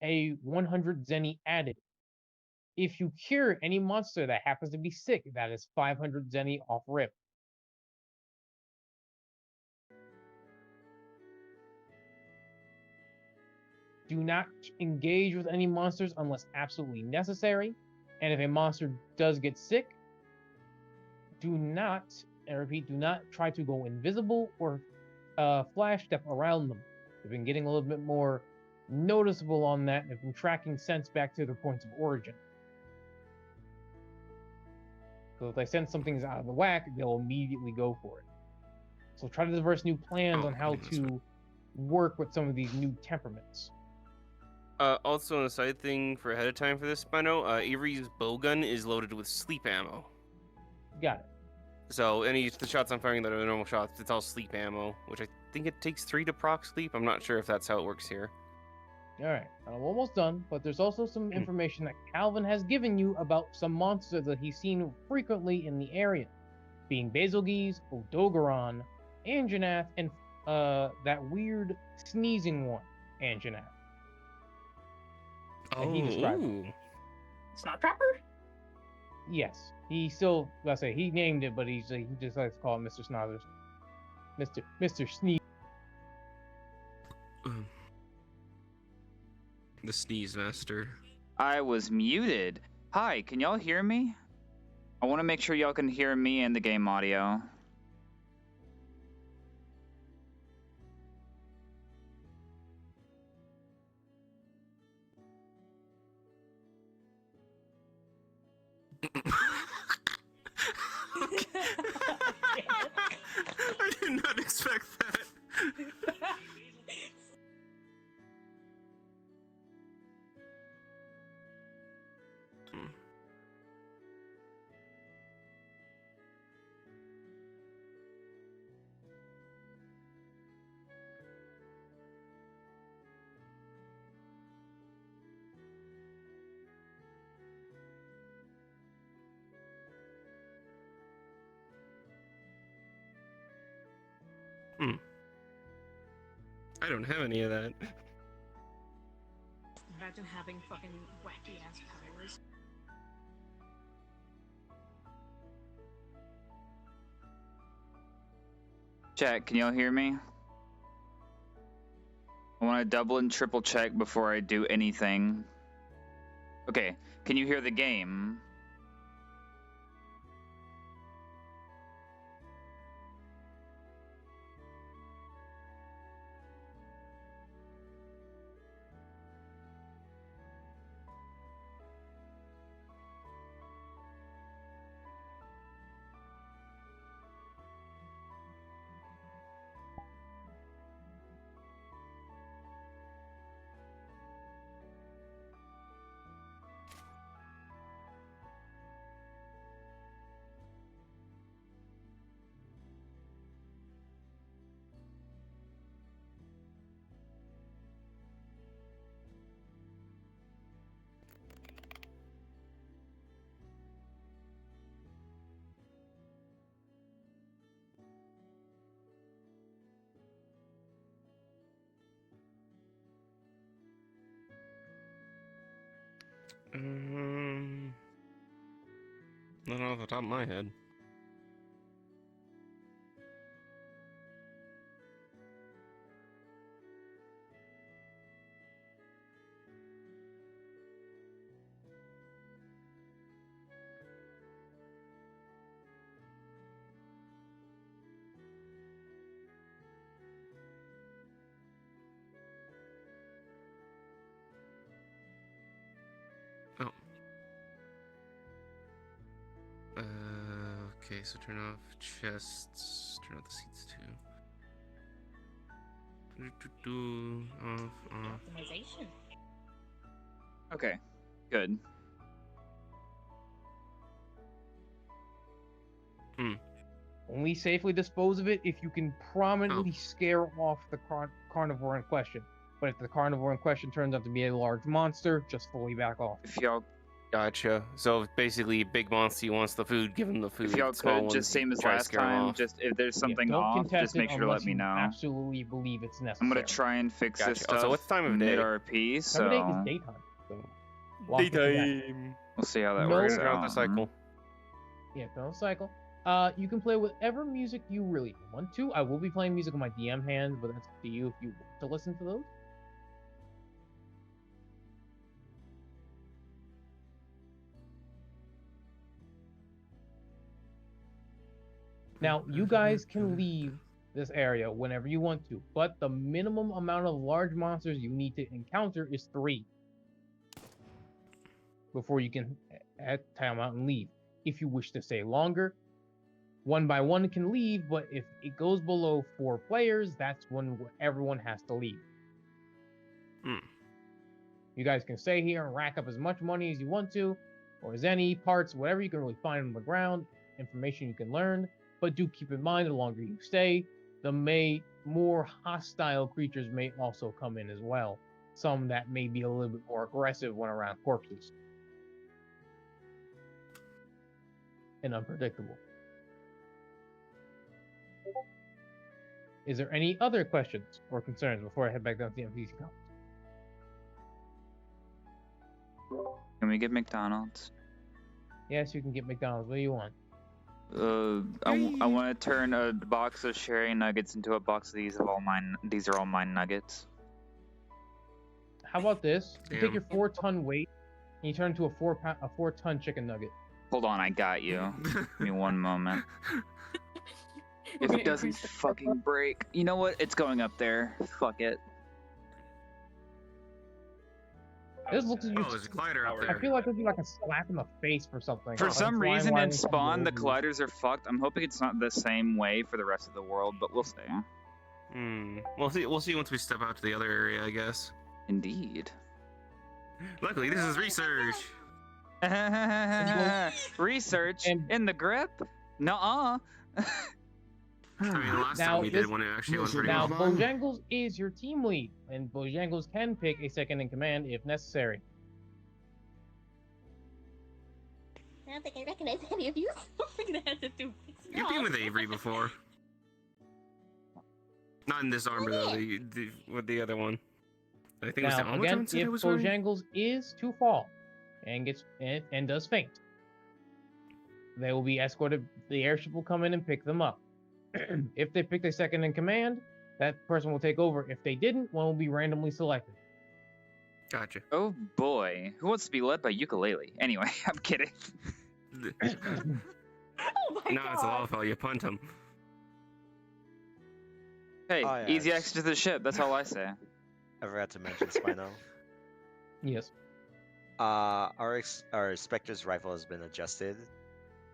a 100 zenny added. If you cure any monster that happens to be sick, that is 500 zenny off rip. Do not engage with any monsters unless absolutely necessary. And if a monster does get sick, do not, I repeat, do not try to go invisible or flash step around them. They've been getting a little bit more noticeable on that and have been tracking sense back to their points of origin. So if they sense something's out of the whack, they'll immediately go for it. So try to develop new plans on how to work with some of these new temperaments. Also, on a side thing for ahead of time for this, Spino, Avery's bowgun is loaded with sleep ammo. Got it. So the shots I'm firing that are normal shots, it's all sleep ammo, which I think it takes 3 to proc sleep. I'm not sure if that's how it works here. All right, I'm almost done, but there's also some information that Calvin has given you about some monsters that he's seen frequently in the area, being Bazelgeuse, Odogaron, Anjanath, and that weird sneezing one, Anjanath. Oh, he described Snottrapper? Yes, he still. Let's say he named it, but he just likes to call it Mr. Snothers, Mr. Sneeze. The Sneeze Master. I was muted. Hi, can y'all hear me? I want to make sure y'all can hear me and the game audio. I did not expect that. I don't have any of that. Imagine having fucking wacky ass powers. Chat, can y'all hear me? I want to double and triple check before I do anything. Okay, can you hear the game? Not off the top of my head. Oh. Okay, so turn off chests, turn off the seats too. Off. Optimization. Okay, good. Only safely dispose of it if you can prominently scare off the carnivore in question. But if the carnivore in question turns out to be a large monster, just fully back off. If y'all Gotcha. So basically, big monster wants the food, give him the food. If y'all Small could, ones, just same as try to last scare 'em time, off. just if there's Yeah, something don't off, contest just it make sure to unless let me you know. absolutely believe it's necessary. I'm gonna try and fix this Gotcha. stuff Also, what's the time of day? mid RP, so Time of day is daytime. So lock into that. Daytime. we'll see how that No- works We're gonna out. drop the cycle. Yeah, don't cycle. You can play whatever music you really want to. I will be playing music on my DM hand, but that's up to you if you want to listen to those. Now, you guys can leave this area whenever you want to, but the minimum amount of large monsters you need to encounter is 3 before you can time out and leave. If you wish to stay longer, 1 by 1 can leave, but if it goes below 4 players, that's when everyone has to leave. You guys can stay here and rack up as much money as you want to, or as any parts, whatever you can really find on the ground, information you can learn. But do keep in mind, the longer you stay, the more hostile creatures may also come in as well. Some that may be a little bit more aggressive when around corpses. And unpredictable. Is there any other questions or concerns before I head back down to the MPC complex? Can we get McDonald's? Yes, you can get McDonald's. What do you want? I want to turn a box of sherry nuggets into a box of these are all mine nuggets. How about this? You take Damn. your 4-ton weight and you turn into a 4-ton chicken nugget. Hold on, I got you. Give me one moment. We're If gonna it doesn't increase the fucking break, you know what? It's going up there. Fuck it. This looks like you. Oh, there's a glider up I there. feel like it'd be like a slap in the face for something. For Like some flying reason while in you're Spawn, the over you. colliders are fucked. I'm hoping it's not the same way for the rest of the world, but we'll see. We'll see. We'll see once we step out to the other area, I guess. Indeed. Luckily, this is research. Research And- in the grip? Nuh-uh. I mean, the last Now, time we did this- one, it actually went pretty Now, well. Bojangles is your team lead, and Bojangles can pick a second in command if necessary. I don't think I recognize any of you. So we're gonna have to do. You've been with Avery before. Not in this armor though. With the other one. I think it was the Now, again, Automaton set I if was wearing. Bojangles is to fall and does faint, they will be escorted. The airship will come in and pick them up. If they picked a second in command, that person will take over. If they didn't, one will be randomly selected. Gotcha. Oh boy. Who wants to be led by ukulele? Anyway, I'm kidding. Oh my No, god. it's a law fell. You punt him. Hey, Oh, yeah, easy it's- access to the ship. That's all I say. I forgot to mention Spino. Yes. Our Spectre's rifle has been adjusted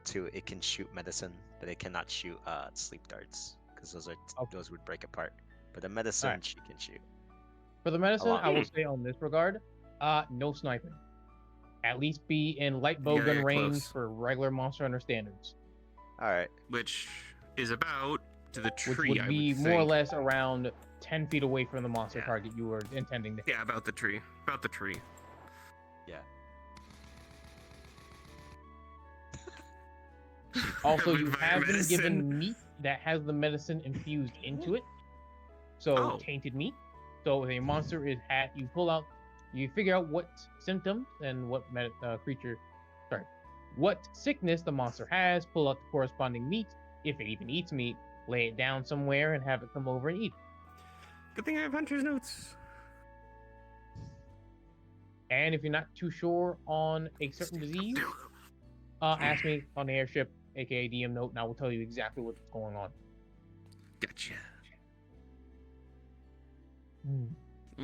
to it can shoot medicine, but it cannot shoot sleep darts because those would break apart. But the medicine Alright. she can shoot. For the medicine, lot. I will say on this regard, no sniping. At least be in light You gotta bowgun get range close. for regular monster hunter standards, All right. Which is about to the which tree. would I be would more or think. less around 10 feet away from the monster Yeah. target you were intending to hit. Yeah, about the tree. About the tree. Yeah. Also, Have you we have been medicine? given meat that has the medicine infused into it. So Oh. tainted meat. So if a monster is you pull out, you figure out what symptoms and what what sickness the monster has. Pull out the corresponding meat. If it even eats meat, lay it down somewhere and have it come over and eat it. Good thing I have Hunter's notes. And if you're not too sure on a certain disease, ask me on the airship, aka DM note, and I will tell you exactly what's going on. Gotcha.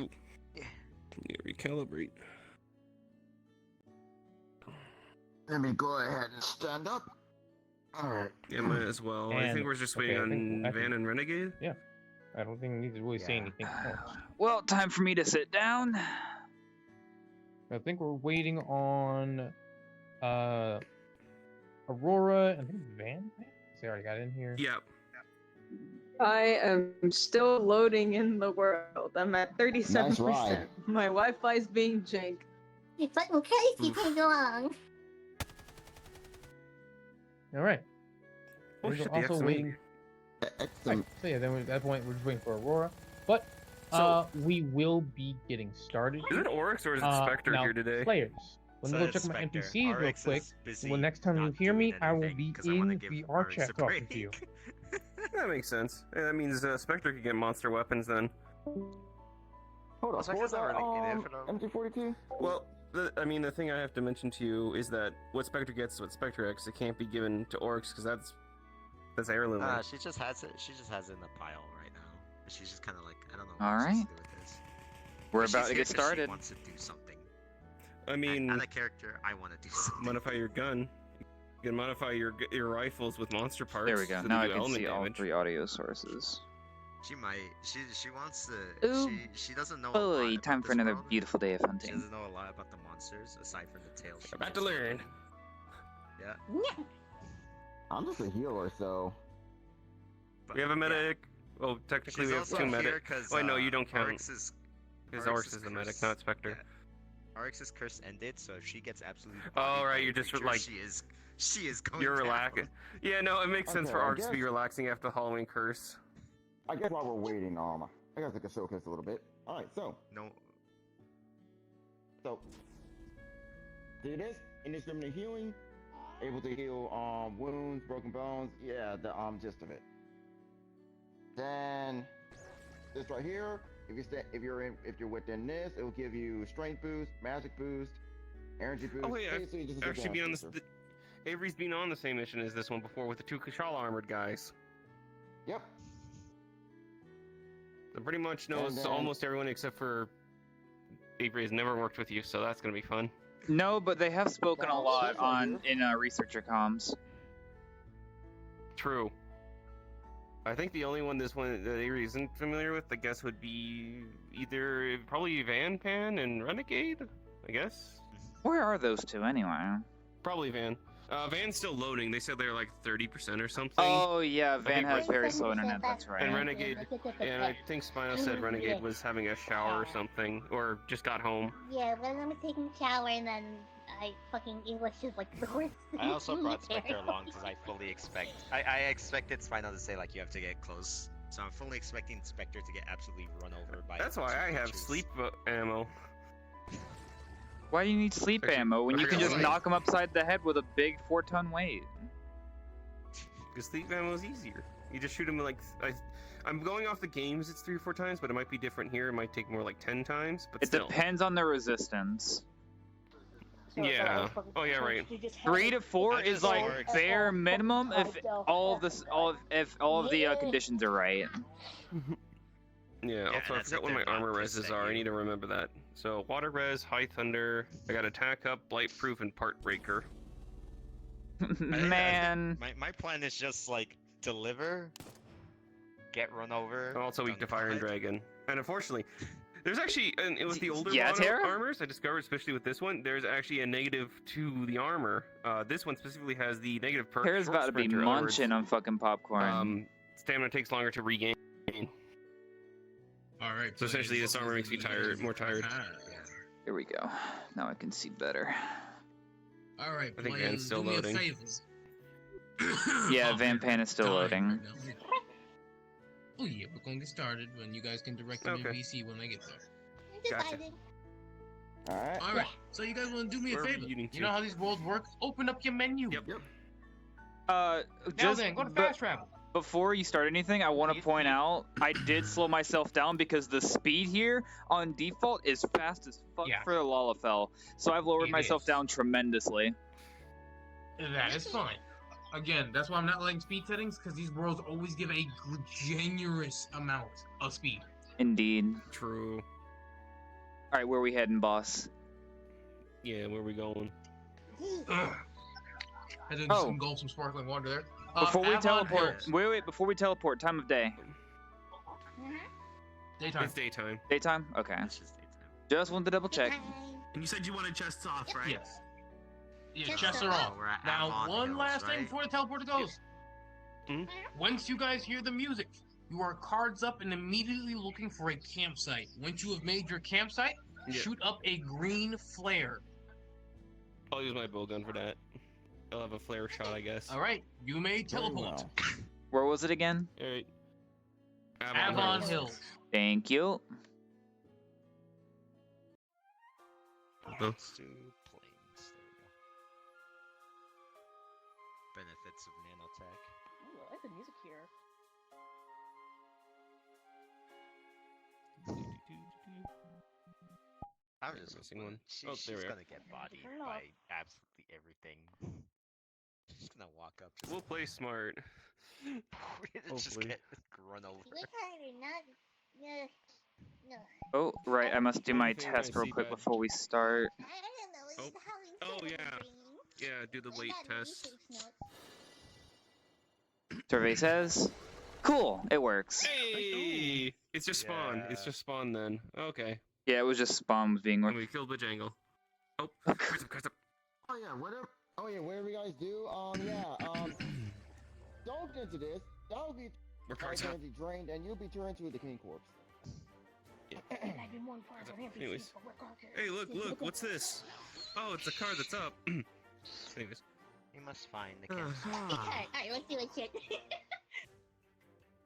Yeah, recalibrate. Let me go ahead and stand up. Alright. Yeah, might as well. I think And- we're just okay, waiting I on think- Van and Renegade. I don't think we need to really say Yeah. anything else. Well, time for me to sit down. I think we're waiting on Aurora and I think Van. They already got in here. Yep. I am still loading in the world. I'm at 37%. ride. My Wi-Fi's being jank. But in case you take along. All right. Oh We're shit, the also XME. waiting. Excellent. Right, so yeah, then at that point we're just waiting for Aurora. But So- we will be getting started. Is it Oryx or is it Spectre now, here today? Players. Let me So go check it's my Spectre. NPCs real RX quick. is busy Well, next time you not hear me, doing I will anything, be 'cause I wanna in give VR RX chat a talking to you. break. That makes sense. Yeah, that means Spectre could get monster weapons then. Hold on. Also, I What was guess I'm that? running infinite. MT42? Well, the thing I have to mention to you is that what Spectre gets with Spectre X, it can't be given to Oryx because that's heirloom. She just has it. She just has it in a pile right now. She's just kind of like, I don't know what All she's right. supposed to do with this. We're But she's about to here get 'cause started. She wants to do something. I mean, As a character, I want to do something. modify your gun. You can modify your rifles with monster parts. There we go. so they Now I do can element see all damage. 3 audio sources. She might. She wants to. Ooh. She doesn't know. A lot Boy, about time for this another world. beautiful day of She hunting. doesn't know a lot about the monsters aside from the tail. she About to just learn. opened. Yeah. Yeah. I'm just a healer, so. But, We have a yeah. medic. Well, technically She's we have also 2 here medics. 'cause, Wait, no, you don't count. Oryx is Because Oryx Oryx is the medic, cursed. not Spectre. Yeah. Oryx's curse ended, so if she gets absolutely. Oh, bodied right, by a you're just, creature, like- She is going. You're down. relaxing. Yeah, no, it makes sense Okay, for I Oryx to be guess- relaxing after the Halloween curse. I guess while we're waiting, I guess I can showcase a little bit. Alright, so. No. See this? Indiscriminate healing. Able to heal wounds, broken bones. Yeah, the gist of it. Then this right here, if you're within this, it will give you strength boost, magic boost, energy boost. Oh, yeah, basically just a Actually, damage been on this. booster. Avery's been on the same mission as this one before with the 2 Kashala armored guys. Yep. So pretty much knows then- almost everyone except for Avery has never worked with you, so that's gonna be fun. No, but they have spoken a Now, lot this right on in researcher comms. True. I think the only one that Avery isn't familiar with, I guess, would be either probably Van Pan and Renegade. I guess Where are those 2 anyway? probably Van. Van's still loading. They said they're like 30% or something. Oh yeah, Van think has very slow 37%, internet. That's right. And Renegade. And I think Spino said Renegade was having a shower or something, or just got home. Yeah, when I'm taking a shower and then English is like the worst. I also brought military. Spectre along because I fully expect. I expected Spino to say like you have to get close, so I'm fully expecting Spectre to get absolutely run over by. That's why 2 I have creatures. sleep ammo. Why do you need sleep Actually, ammo when I you can forgot just why. knock them upside the head with a big 4-ton weight? Because sleep ammo is easier. You just shoot them like I'm going off the games. It's 3 or 4 times, but it might be different here. It might take more like 10 times. But It still. depends on the resistance. Yeah. Oh yeah, right. 3 to 4 I is just like works. bare minimum if all of the conditions are right. Yeah. Also, I that's forgot if what my they're not armor pissed reses at are. I you. need to remember that. So water res, high thunder. I got attack up, blight proof, and part breaker. Man, My plan is just like deliver, get run over. I'm also weak to done fire and fight. dragon. And unfortunately, there's actually with the older Yeah, mono Tara? armors I discovered, especially with this one, there's actually a negative to the armor. This one specifically has the negative perk. Tara's short about to be sprinter. In other words, munching on fucking popcorn. Stamina takes longer to regain. All right. So essentially, this armor makes me more tired. Here we go. Now I can see better. All right. I think players, Van's still do me a loading. favor. Yeah, Oh, Van Pan is still dying loading. right now. Oh yeah, we're gonna get started when you guys can direct them in Okay. VC when they get there. Gotcha. Decided. Alright. All right. So you guys want to do me a Wherever favor? you need to. You know how these worlds work? Open up your menu. Yep. Now Just then, go to be- fast travel. before you start anything, I want to point out I did slow myself down because the speed here on default is fast as fuck Yeah. for the Lalafell. So I've lowered It myself is. down tremendously. That is fine. Again, that's why I'm not letting speed settings because these worlds always give a generous amount of speed. Indeed. True. All right, where we heading, boss? Yeah, where we going? Ugh. Had to Oh. engulf some sparkling water there. Before we Avon teleport, Hills. wait, before we teleport, time of day. Daytime. It's daytime. Daytime? Okay. It's just daytime. Just wanted to double check. And you said you wanted chests off, right? Yes. Yeah, Just chests so are that- off. We're at Now, Avon one Hills, last thing right? before the teleporter goes. Mhm. Once you guys hear the music, you are cards up and immediately looking for a campsite. Once you have made your campsite, Yeah. shoot up a green flare. I'll use my bow gun for that. I'll have a flare shot, I guess. All right, you may teleport. Where was it again? All right. Avon Hills. Thank you. Let's do planes. There we go. Benefits of nanotech. Ooh, I like the music here. I was just missing one. She's There we are. gonna get bodied by absolutely everything. She's gonna walk up. Just We'll play smart. just Hopefully. get run over. You are not. No. Oh, right. I must do One my thing test I real see quick bad. before we start. I don't know. Oh. How Oh yeah. Yeah, do the I weight got test. research notes. Survey says. Cool. It works. Hey! It's just spawn. It's Yeah. just spawn then. Okay. Yeah, it was just spawn was being. And we killed Bajangle. Oh, curse up. Oh yeah, whatever. Oh yeah, whatever you guys do. Don't get into this. That'll be We're cards up. energy drained, and you'll be turned into the king corpse. Anyways. Hey, look, what's this? Oh, it's a card that's up. Anyways. You must find the camp. Alright, let's do it, shit.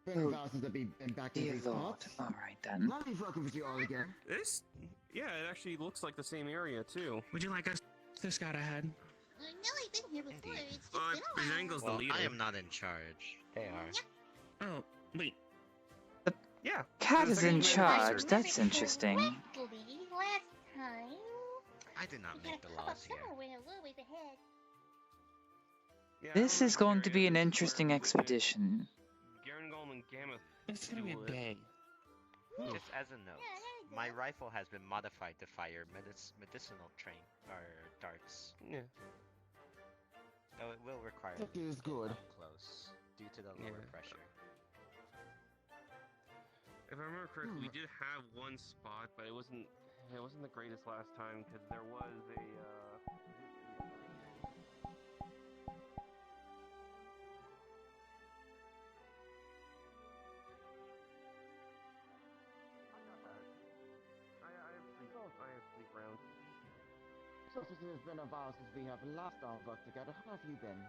Been about since I've been back in these spots. Alright then. Lovely fucking with you all again. This? Yeah, it actually looks like the same area, too. Would you like us to scout ahead? I know I've been here before. Indeed. It's just been a while. Bajangle's the Well, leader. I am not in charge. They are. Oh, wait. Yeah. Cat The is second in man charge. officer. That's interesting. Correctly, last time. I do not We make the got a laws here. somewhere a little ways ahead. Yeah, This I is don't know going what to area be an this is, interesting but expedition. Garangolm and Gammoth. It's gonna be a do it. day. Just as a note, my rifle has been modified to fire medicinal train or darts, Yeah. though it will require That is good. up close due to the lower Yeah. pressure. If I remember correctly, we did have one spot, but it wasn't the greatest last time because there was a I have sleep rounds. So since it's been a while since we have last worked together, how have you been?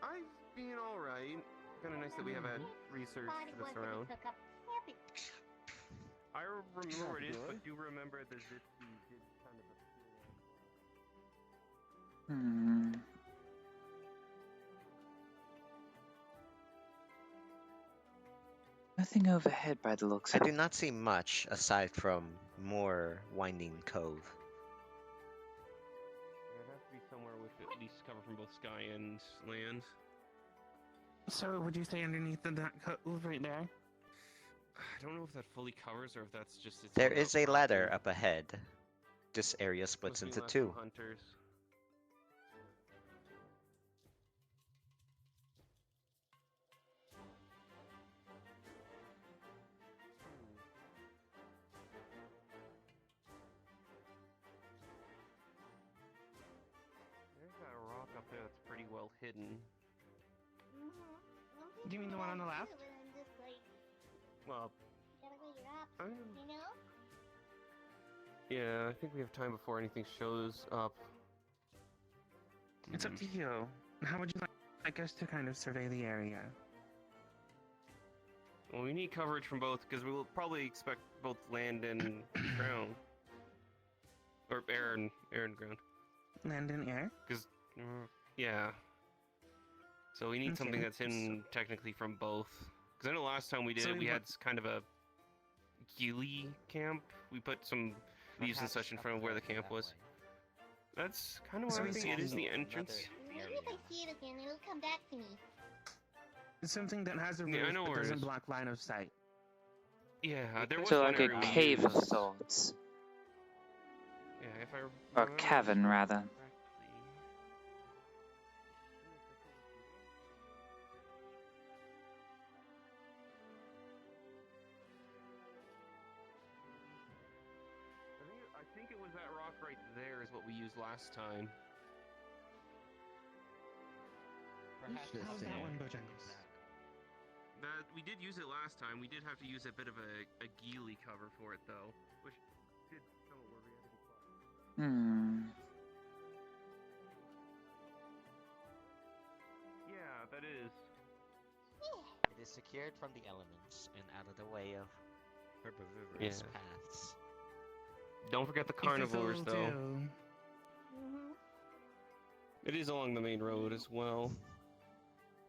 I've been alright. Kinda nice that we have had research Body this wants to be around. took up. Happy. I remember it is, good. but do remember that this did kind of appear. Hmm. Nothing overhead by the looks I of do it. not see much aside from more winding cove. Yeah, it has to be somewhere with at least cover from both sky and land. So, would you say underneath that cove right there? I don't know if that fully covers or if that's just its There own is a outcrop. ladder up ahead. This area splits Must be into left two. from Hunters. There's that rock up there that's pretty well hidden. Do you mean the one on the left? I'm just like, Well, gotta weigh your I'm, options, you know? yeah, I think we have time before anything shows up. It's up to you. How would you like us to kind of survey the area? Well, we need coverage from both because we will probably expect both land and ground, or air and ground. Land and air? Because, yeah. So we need something Okay, that's hidden technically from both. Because I know last time we did So it, we we wa- had kind of a ghillie camp. We put some leaves and Perhaps such in up front of where the there camp that was. way. That's kind of So what I it's think it is the also entrance. another Maybe if I see it again, it'll come back to me. Something that has a Yeah, I roof know but where it doesn't is. block line of sight. Yeah, there was So one like a area we cave of used. sorts. Yeah, if I Or remember cavern, rather. correctly. I think it was that rock right there is what we used last time. Perhaps How's How's that that one, one, Bojangles? That we did use it last time. We did have to use a bit of a ghillie cover for it though, which did somewhat where we had to be quiet. secured from the elements and out of the way of herbivorous Yeah. paths. Don't forget the If it's a carnivores, little though. too- It is along the main road as well.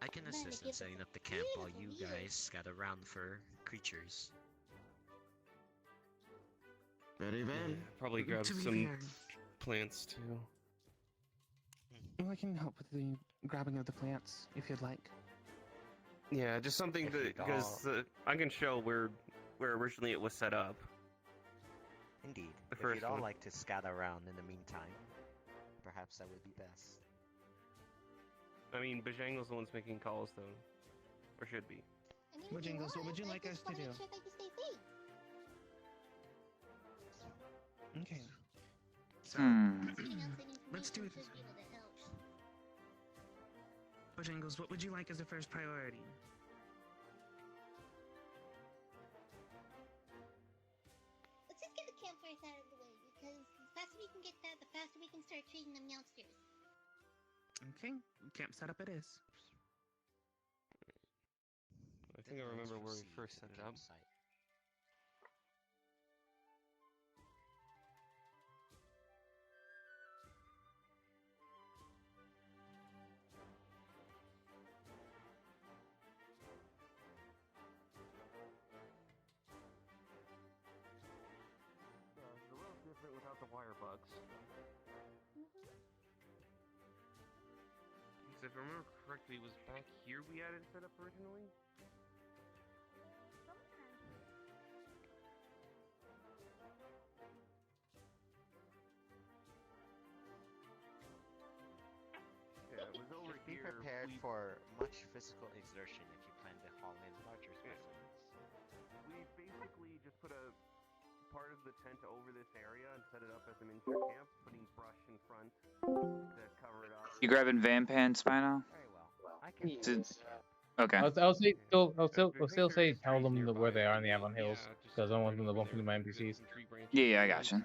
I can Man, assist it in gives setting us up the camp while you beautiful view. guys scout around for creatures. Very, Yeah, very. probably grab To be some fair, plants too. I can help with the grabbing of the plants if you'd like. Yeah, just something If that you'd because I can show where originally it was set up. Indeed. The If first you'd all one. like to scout around in the meantime, perhaps that would be best. I mean, Bajangle's the one's making calls though, or should be. I mean, Well, if you Jingles, what want, would you I like just us to wanna do? make sure that you stay safe. Okay. So, Getting out some let's do information it. should be able to help. Bojangles, what would you like as a first priority? Let's just get the campfires out of the way, because the faster we can get that, the faster we can start treating them youngsters. Okay, camp setup it is. I think I Then let's remember where we proceed first to set the it up. campsite. It's a little different without the wire bugs. Because if I remember correctly, it was back here we had it set up originally. Yeah, it was over Just be here. prepared we, for much physical exertion if you plan to haul in larger specimens. we basically just put a part of the tent over this area and set it up as a miniature camp, putting brush in front to cover it up. You grabbing Vampan, Spino? Very well. I can Yeah. manage that. Okay. I'll say still I'll still, Make I'll still sure say there's tell trees them where nearby, they are in the maybe, Avon Hills yeah, just because I don't want right them to over bump into there, my get NPCs. some tree branches Yeah, yeah, I and gotcha. I guess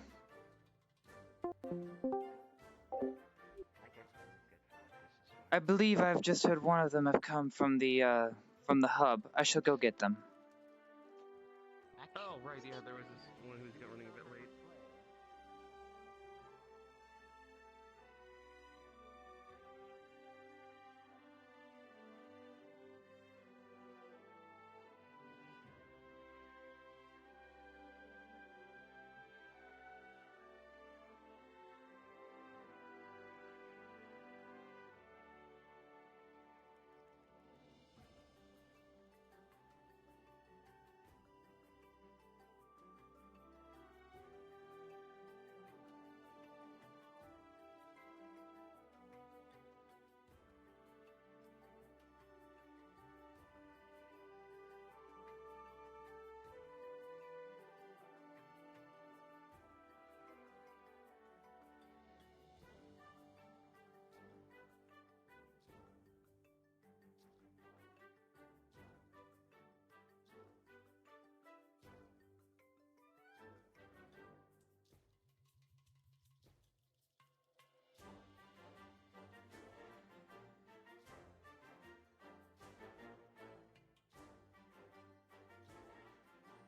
that's good for this as well. I believe I've just heard one of them have come from the hub. I shall go get them. Oh, right, yeah, there was this one who's got running a bit late.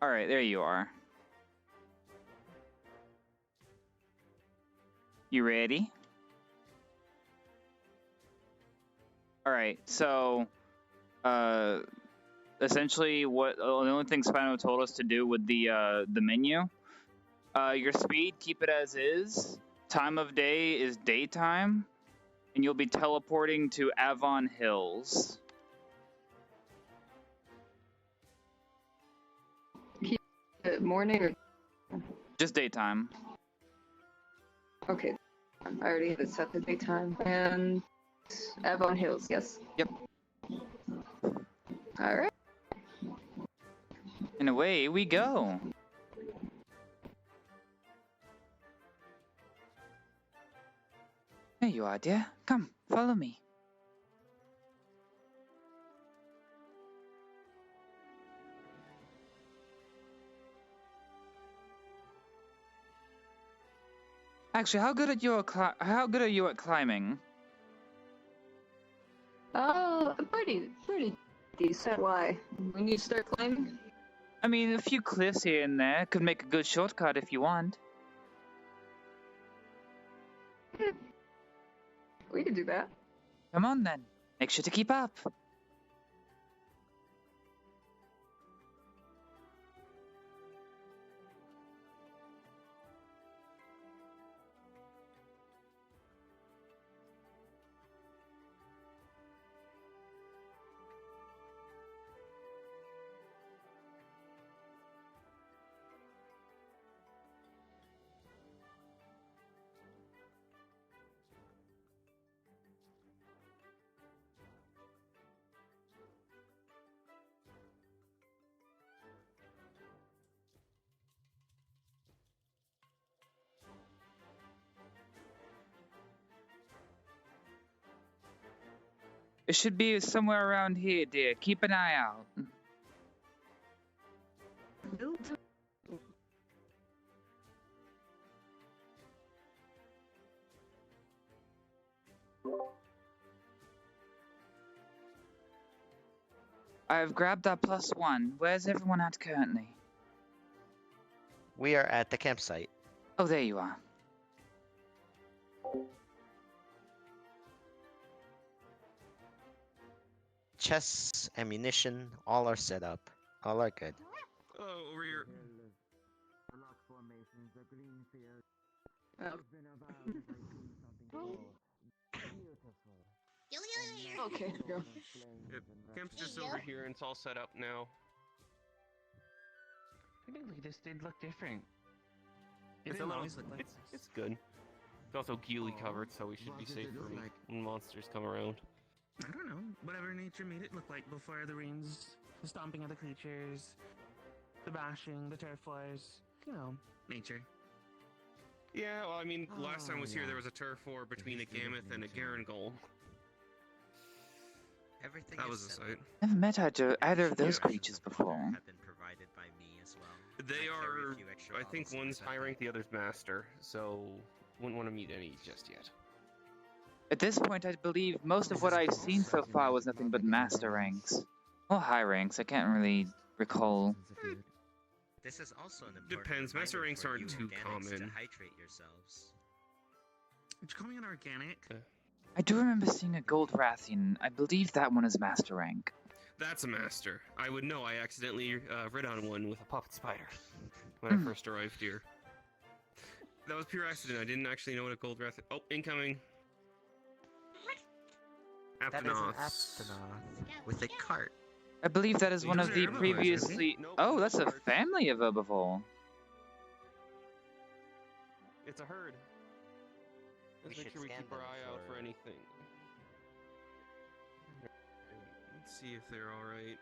All right, there you are. You ready? All right, so essentially what the only thing Spino told us to do with the menu, your speed, keep it as is. Time of day is daytime, and you'll be teleporting to Avon Hills. Morning or Just daytime. okay. I already have it set the daytime. And Avon Hills, yes. Yep. Alright. And away we go. There you are, dear. Come, follow me. Actually, how good are you at climbing? Pretty decent. Why? We need to start climbing? I mean, a few cliffs here and there could make a good shortcut if you want. We could do that. Come on then. Make sure to keep up. It should be somewhere around here, dear. Keep an eye out. I've grabbed our +1. Where's everyone at currently? We are at the campsite. Oh, there you are. Chests, ammunition, all are set up. All are good. Oh, over here. Rock formations, the green field. Oh. It's been a while since I've seen something so beautiful. Yo. Okay, go. Yep. Camp's just over here and it's all set up now. Technically, this did look different. It It's a didn't little, always look like this. it's good. It's also ghillie covered, so we should be What does safe it look from like? when monsters come around. I don't know. Whatever nature made it look like before the rains, the stomping of the creatures, the bashing, the turf wars. You know, nature. Yeah, well, I mean, last time I was here, yeah. there was a turf war between a history of Gammoth and a nature. Garangol. Everything That is was a set sight. up. Never met either of those Yeah. creatures before. Have been provided by me as well. They I carry a are, few extra I think bottles in my one's high backpack. rank, the other's master, so wouldn't want to meet any just yet. At this point, I believe most of what I've seen so far was nothing but master ranks. Or high ranks, I can't really recall. This is also an important Depends, master reminder ranks for aren't you too organics common. to hydrate yourselves. Did you call me an organic? I do remember seeing a gold Rathian. I believe that one is master rank. That's a master. I would know, I accidentally rid on one with a puppet spider when I first arrived here. That was pure accident, I didn't actually know what a gold wrath. Oh, incoming! That is an Aptonoth. Aptonoth with a cart. I believe that is one These of are the herbivores, previously... isn't it? Nope, Oh, that's a herds. family of herbivore. It's a herd. We Let's make should sure we scan keep our them eye out for for- anything. Let's see if they're alright.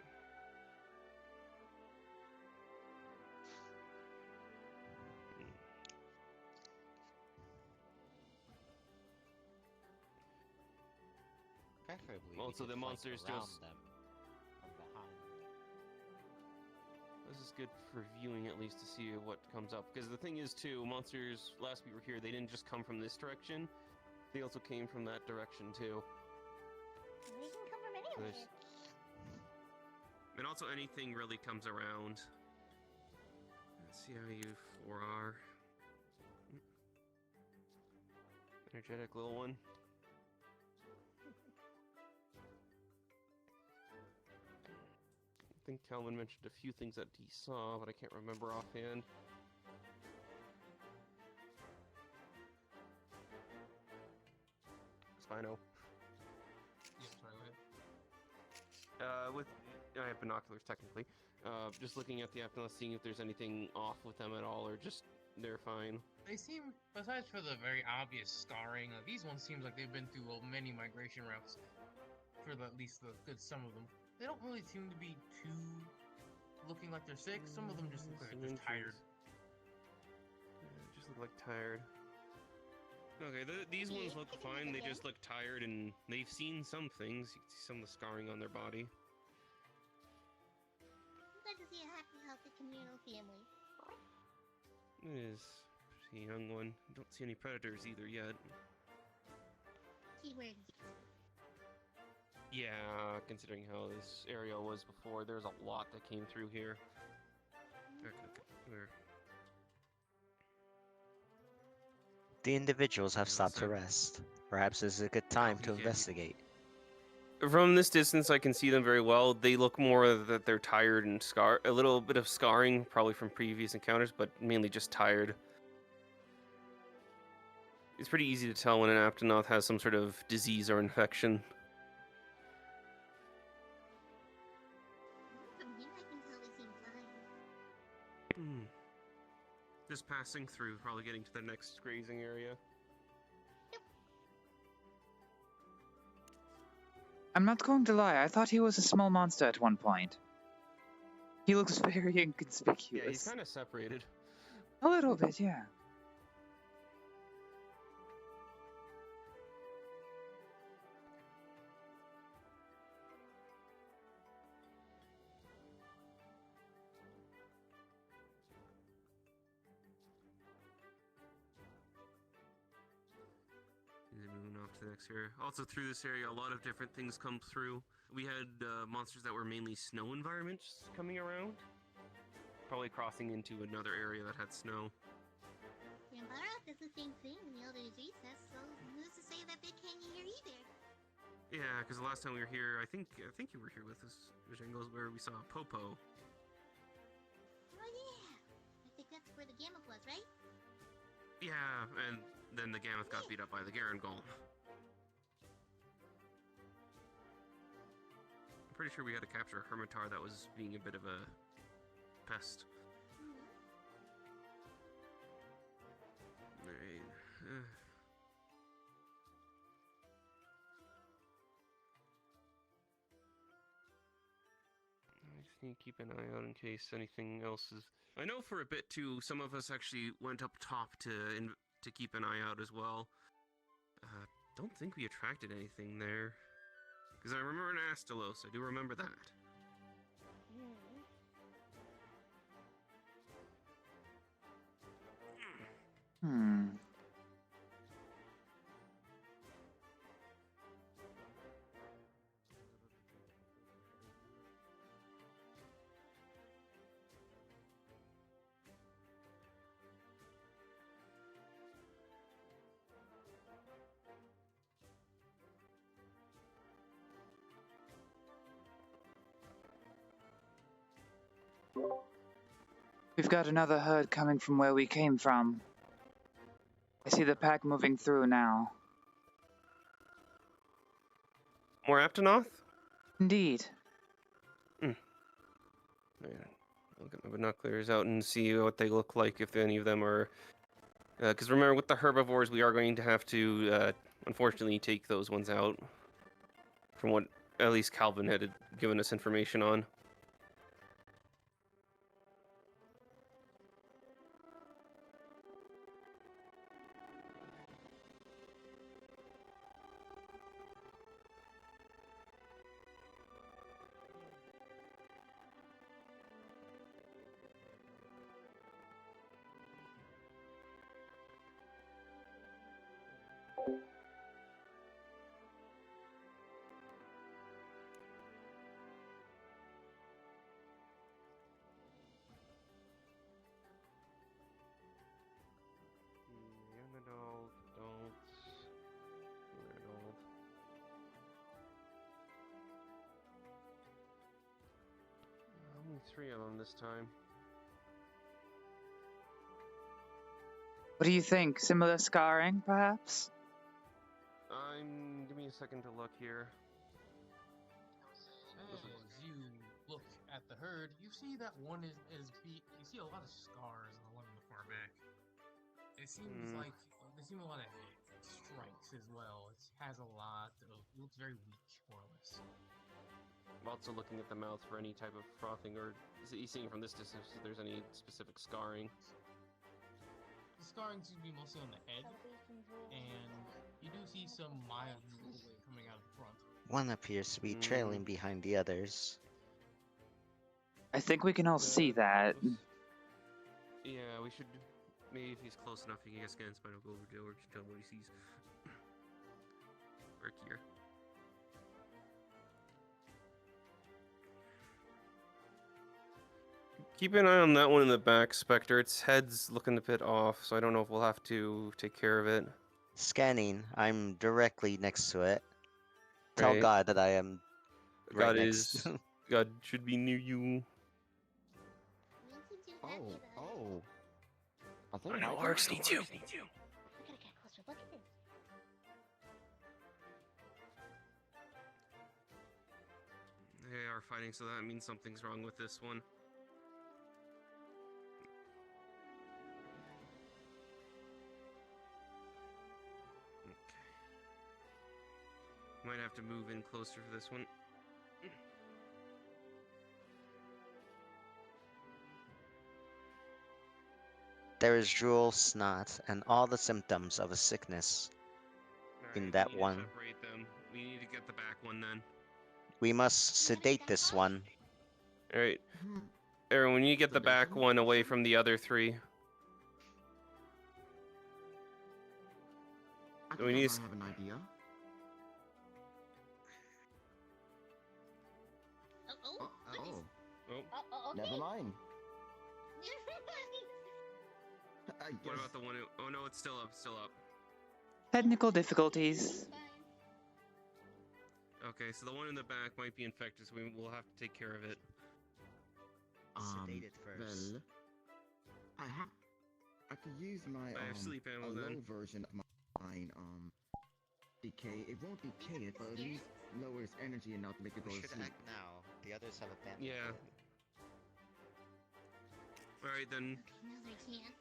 Preferably, Well, we so could the flank monsters around just- them from behind. This is good for viewing at least to see what comes up. Because the thing is too, monsters, last we were here, they didn't just come from this direction. They also came from that direction too. They can come from anywhere. Nice. And also anything really comes around. Let's see how you four are. Energetic little one. I think Calvin mentioned a few things that he saw, but I can't remember offhand. Spino. Yeah, sorry, go ahead. With I have binoculars technically. Just looking at the Aptonoth, seeing if there's anything off with them at all, or just they're fine. They seem, besides for the very obvious scarring, these ones seems like they've been through many migration routes. For at least the good some of them. They don't really seem to be too looking like they're sick. Some of them just look like they're just tired. Yeah, just look like tired. Okay, these ones look fine. They just look tired, and they've seen some things. You can see some of the scarring on their body. I'm glad to see a happy, healthy communal family. It is a young one. Don't see any predators either yet. Keyword. Yeah, considering how this area was before, there's a lot that came through here. We're The individuals have Yeah, stopped to so- rest. Perhaps this is a good time to yeah. investigate. From this distance, I can see them very well. They look more that they're tired and scar. A little bit of scarring, probably from previous encounters, but mainly just tired. It's pretty easy to tell when an Aptonoth has some sort of disease or infection. From here, I can tell they seem fine. Just passing through, probably getting to the next grazing area. I'm not going to lie, I thought he was a small monster at one point. He looks very inconspicuous. Yeah, he's kind of separated. A little bit, yeah. And then moving off to the next area. Also, through this area, a lot of different things come through. We had monsters that were mainly snow environments coming around. Probably crossing into another area that had snow. Gambara does the same thing in the Elder's Recess, so who's to say that they can't hear either? Yeah, because the last time we were here, I think you were here with us, Jangles, where we saw Popo. Oh yeah! I think that's where the Gamma was, right? Yeah, and then the Gammoth got beat up by the Garen Golem. I'm pretty sure we had to capture a Hermitar that was being a bit of a pest. Alright. I just need to keep an eye out in case anything else is. I know for a bit too. Some of us actually went up top to keep an eye out as well. Don't think we attracted anything there, because I remember an Astalos. I do remember that. Hmm. We've got another herd coming from where we came from. I see the pack moving through now. More Aptonoth? Indeed. Yeah. I'll get my binoculars out and see what they look like, if any of them are. Because remember, with the herbivores, we are going to have to, unfortunately, take those ones out. From what at least Calvin had given us information on. Young adult, adults, adult. Only 3 of them this time. What do you think? Similar scarring, perhaps? Give me a second to look here. As you look at the herd, you see that one is beat. You see a lot of scars on the one in the far back. It seems like there seem a lot of strikes as well. It has a lot of. It looks very weak, more or less. I'm also looking at the mouth for any type of frothing, or is it, you seeing from this distance if there's any specific scarring? The scarring seems to be mostly on the head, and you do see some mild movement coming out of the front. One appears to be trailing behind the others. I think we can all see that. Yeah, we should. Maybe if he's close enough, he can get scans. But I'll go over to George and tell him what he sees. Work here. Keep an eye on that one in the back, Spectre. Its head's looking a bit off, so I don't know if we'll have to take care of it. Scanning. I'm directly next to it. Tell Right. God that I am right God next. is. God should be near you. We can do that with Oh. I think I know Michael- Oryx needs you. I gotta get closer. Look at this. They are fighting, so that means something's wrong with this one. Okay. Might have to move in closer for this one. There is drool, snot, and all the symptoms of a sickness. In Alright, that we need one. to separate them. We need to get the back one then. We must sedate this one. Alright. Hmm. Aaron, we need to get the back Sedation? one away from the other three. I We think need I s- might have an idea. Oh. Oh, Okay. Never mind. I what guess about the one who... Oh no, it's still up, Technical difficulties. Okay, so the one in the back might be infected, so we'll have to take care of it. Sedate it first. Well, I could use my I have sleep a ammo low then. version of mine decay. It won't decay it, but at least lower its energy enough to make it go We to should sleep. act now. The others have abandoned. Yeah. Alright then. Another chance.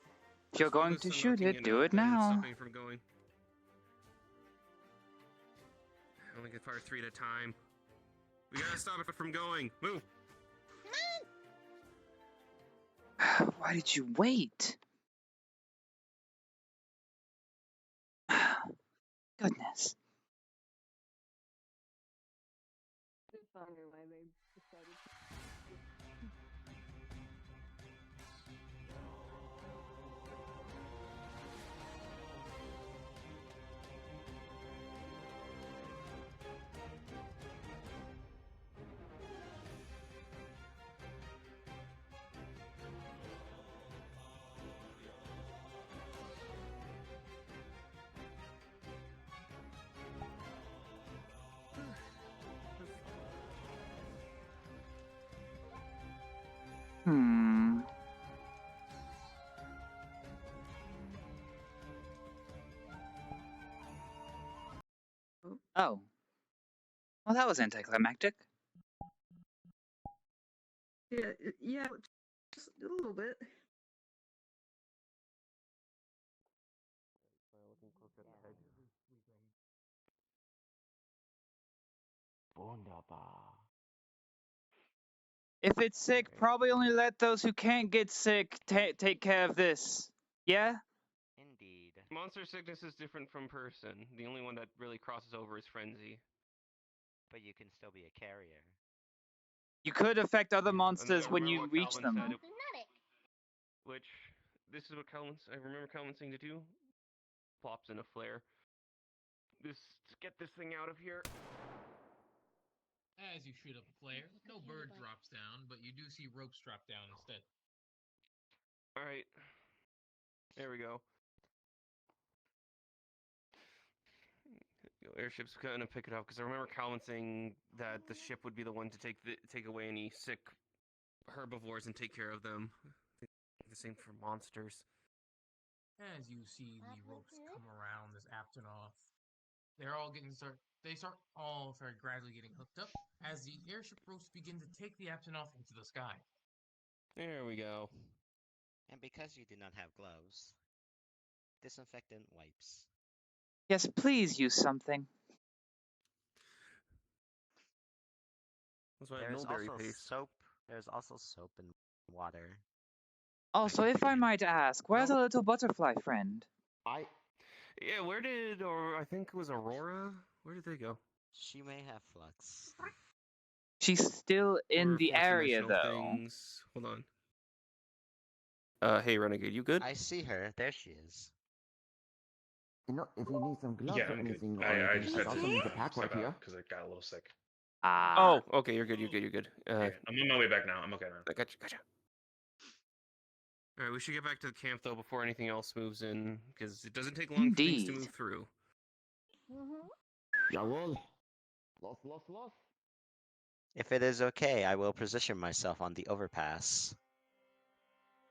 If you're going to shoot it, do it now. Stop me from going. I only can fire 3 at a time. We gotta stop it from going. Move. Why did you wait? Goodness. Hmm. Oh. Well, that was anticlimactic. Yeah, just a little bit. Wunderbar. If it's sick, probably only let those who can't get sick take care of this. Yeah? Indeed. Monster sickness is different from person. The only one that really crosses over is frenzy. But you can still be a carrier. You could affect other And monsters I when remember you what reach Calvin them. said, Genetic. which this is what I remember Calvin saying to do. Plops in a flare. Get this thing out of here. As you shoot up a flare, no bird drops down, but you do see ropes drop down instead. Alright. There we go. Airship's gonna pick it up because I remember Calvin saying that the ship would be the one to take away any sick herbivores and take care of them. I think the same for monsters. As you see the ropes come around this Aptonoff, they're all they start gradually getting hooked up as the airship ropes begin to take the Aptonoff into the sky. There we go. And because you do not have gloves, disinfectant wipes. Yes, please use something. That's why There's mulberry also paste. soap. There's also soap and water. Also, if I might ask, where's Oh. a little butterfly friend? Yeah, I think it was Aurora? Where did they go? She may have flux. She's still in Or the area, fourth-dimensional though. things. Hold on. Hey, Renegade, you good? I see her. There she is. You know, if you need some gloves Yeah, or I'm good. anything, I just had also to need the pack right step here. out because I got a little sick. Ah. Oh, okay, you're good. Yeah, I'm on my way back now. I'm okay now. I gotcha. All right, we should get back to the camp though before anything else moves in, because it doesn't take long for things to Indeed. move through. Y'all will. Lost. If it is okay, I will position myself on the overpass.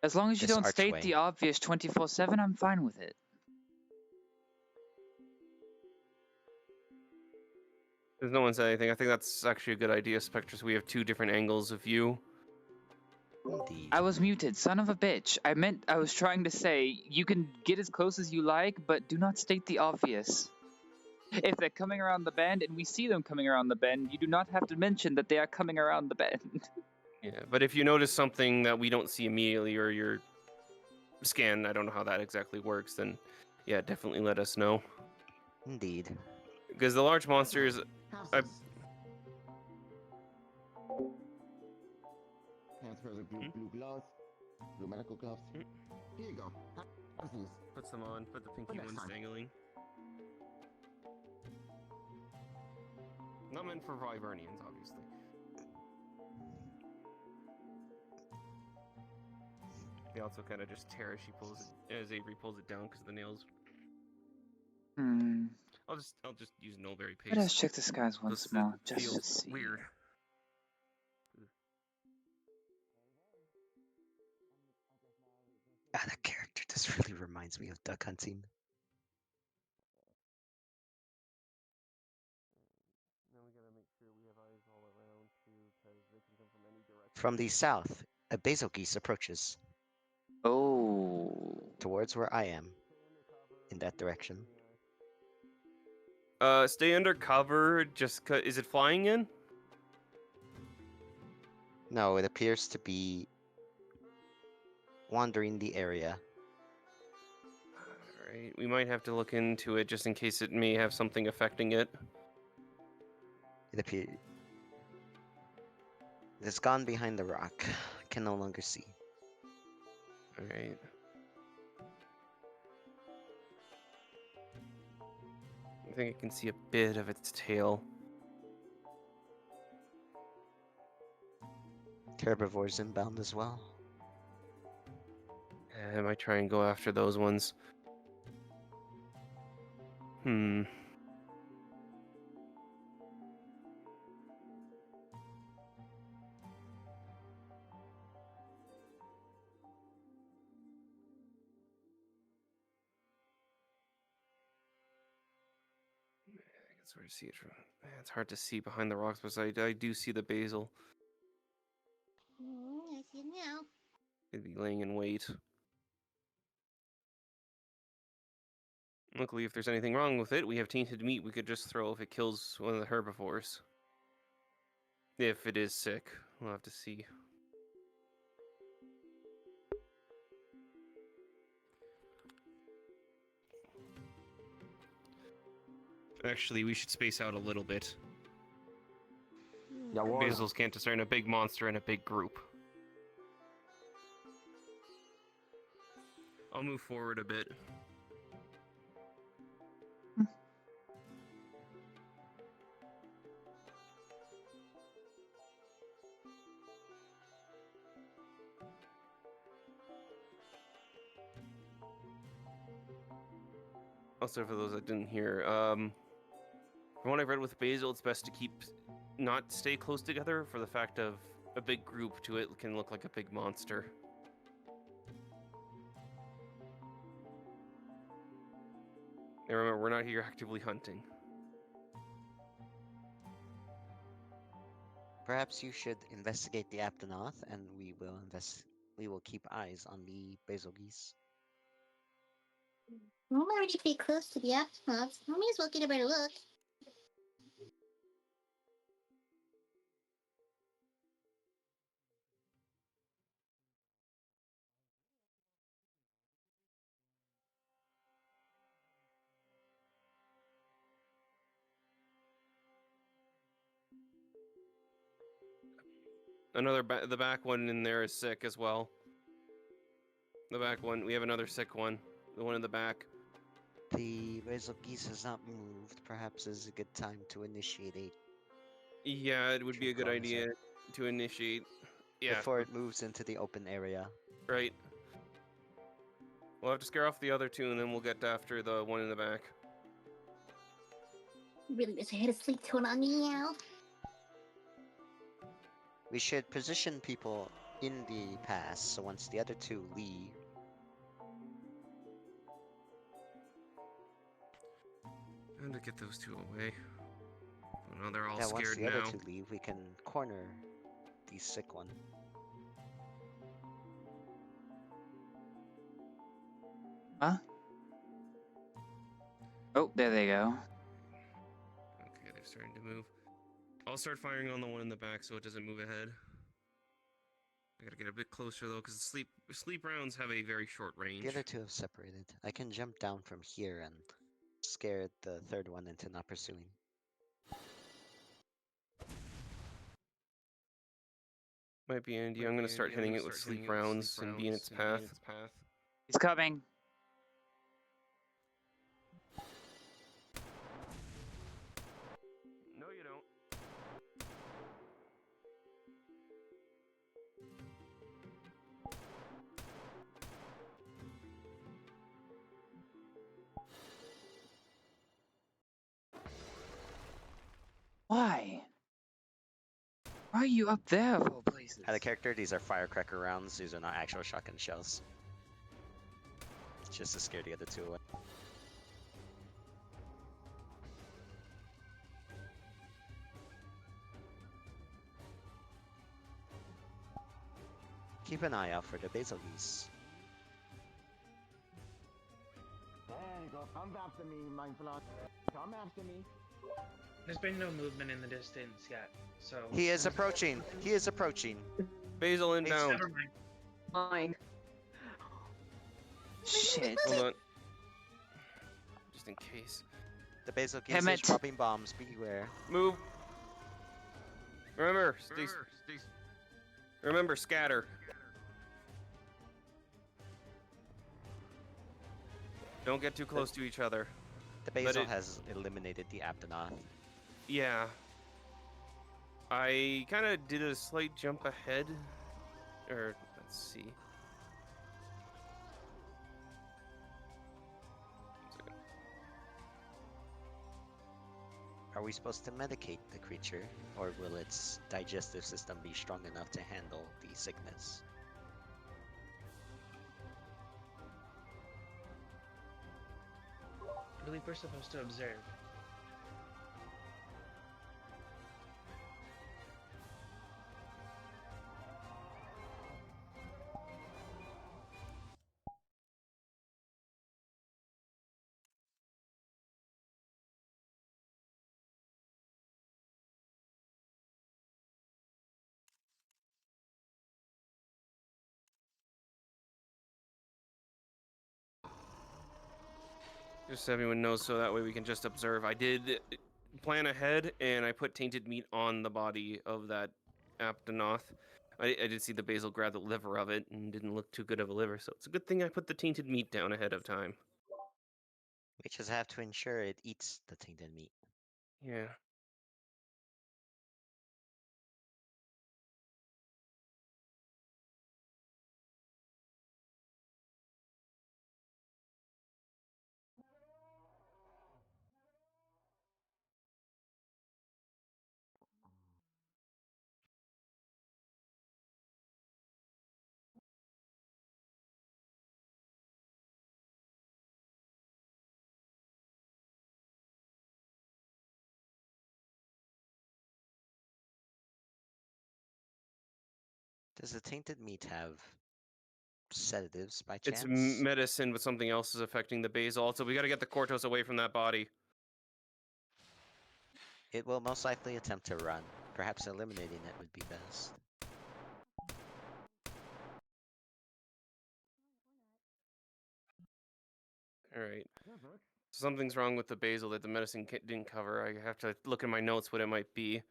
As long as you This don't state archway. the obvious 24/7, I'm fine with it. There's no one said anything. I think that's actually a good idea, Spectre. So we have two different angles of view. Indeed. I was muted, son of a bitch. I was trying to say, you can get as close as you like, but do not state the obvious. If they're coming around the bend and we see them coming around the bend, you do not have to mention that they are coming around the bend. Yeah, but if you notice something that we don't see immediately, or your scan, I don't know how that exactly works, then yeah, definitely let us know. Indeed. Because the large monsters, Transfer the blue gloves, blue medical gloves. Here you go. Have these. Put some on. Put the pinky next ones time. dangling. Not meant for Wyvernians, obviously. They also kind of just tear as she pulls it, as Avery pulls it down because of the nails. I'll just use Nullberry paste. Let us check the skies once This more, just feels to see. weird. Ah, that character just really reminds me of duck hunting. Now we gotta make sure we have eyes all around too, because they can come from any direction. From the south, a basil geese approaches Oh. towards where I am, in that direction. Stay under cover. Just is it flying in? No, it appears to be wandering the area. Alright, we might have to look into it just in case it may have something affecting it. It appears it has gone behind the rock. Can no longer see. Alright. I think I can see a bit of its tail. Herbivores inbound as well. I might try and go after those ones. It's hard to see it from. It's hard to see behind the rocks, but I do see the basil. I see it now. It'd be laying in wait. Luckily, if there's anything wrong with it, we have tainted meat we could just throw if it kills one of the herbivores. If it is sick, we'll have to see. Actually, we should space out a little bit. Y'all will. Basils can't discern a big monster in a big group. I'll move forward a bit. Also, for those that didn't hear, from what I've read with basil, it's best to not stay close together for the fact of a big group to it can look like a big monster. And remember, we're not here actively hunting. Perhaps you should investigate the Aptonoth, and we will keep eyes on the basil geese. I'm already pretty close to the aftermath. I may as well get a better look. The back one in there is sick as well. The back one, we have another sick one. The one in the back. The basil geese has not moved. Perhaps this is a good time to initiate a Yeah, it would be a good tranquilizer idea to initiate. Yeah, before it moves into the open area. right. We'll have to scare off the other two, and then we'll get after the one in the back. Really wish I had a sleep tone on me now. We should position people in the pass, so once the other two leave, And to get those two away. Oh no, they're all yeah, once scared the other now. two leave, we can corner the sick one. Huh? Oh, there they go. Okay, they're starting to move. I'll start firing on the one in the back so it doesn't move ahead. I gotta get a bit closer though, because sleep rounds have a very short range. The other two have separated. I can jump down from here and scare the third one into not pursuing. Might be Andy. I'm gonna start hitting it with sleep rounds and be in its path. He's coming. No, you don't. Why? Why are you up there of all places? Out of character, these are firecracker rounds. These are not actual shotgun shells. It's just to scare the other two away. Keep an eye out for the basil geese. There you go. Come after me, Mindflock. Come after me. There's been no movement in the distance yet, so... He is approaching. He is approaching. Basil inbound. Never mind. Mine. Shit. Hold on. Just in case. The basil geese Damn is it. dropping bombs. Beware. Move. Remember, remember, scatter. Don't get too close to each other. The basil it- has eliminated the Abdonoth. Yeah. I kind of did a slight jump ahead. Or, let's see. Are we supposed to medicate the creature, or will its digestive system be strong enough to handle the sickness? I believe we're supposed to observe. Just so everyone knows, so that way we can just observe. I did plan ahead, and I put tainted meat on the body of that Aptonoth. I did see the basil grab the liver of it, and didn't look too good of a liver, so it's a good thing I put the tainted meat down ahead of time. We just have to ensure it eats the tainted meat. Yeah. Does the tainted meat have sedatives by It's chance? medicine, but something else is affecting the basil, so we gotta get the Cortos away from that body. It will most likely attempt to run. Perhaps eliminating it would be best. Alright. Something's wrong with the basil that the medicine didn't cover. I have to look in my notes what it might be.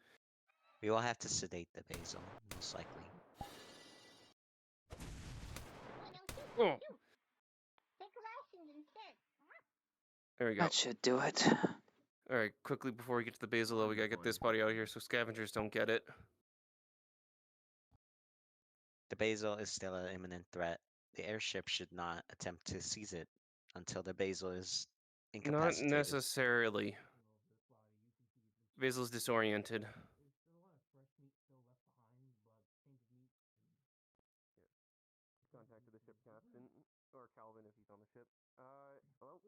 We will have to sedate the basil, most likely. Oh, Take rations instead. there we go. That should do it. Alright, quickly before we get to the basil, though, we gotta get this body out of here so scavengers don't get it. The basil is still an imminent threat. the airship should not attempt to seize it until the basil is Not incapacitated. necessarily. Basil's disoriented. Contacted the ship captain, or Calvin if he's on the ship. Hello?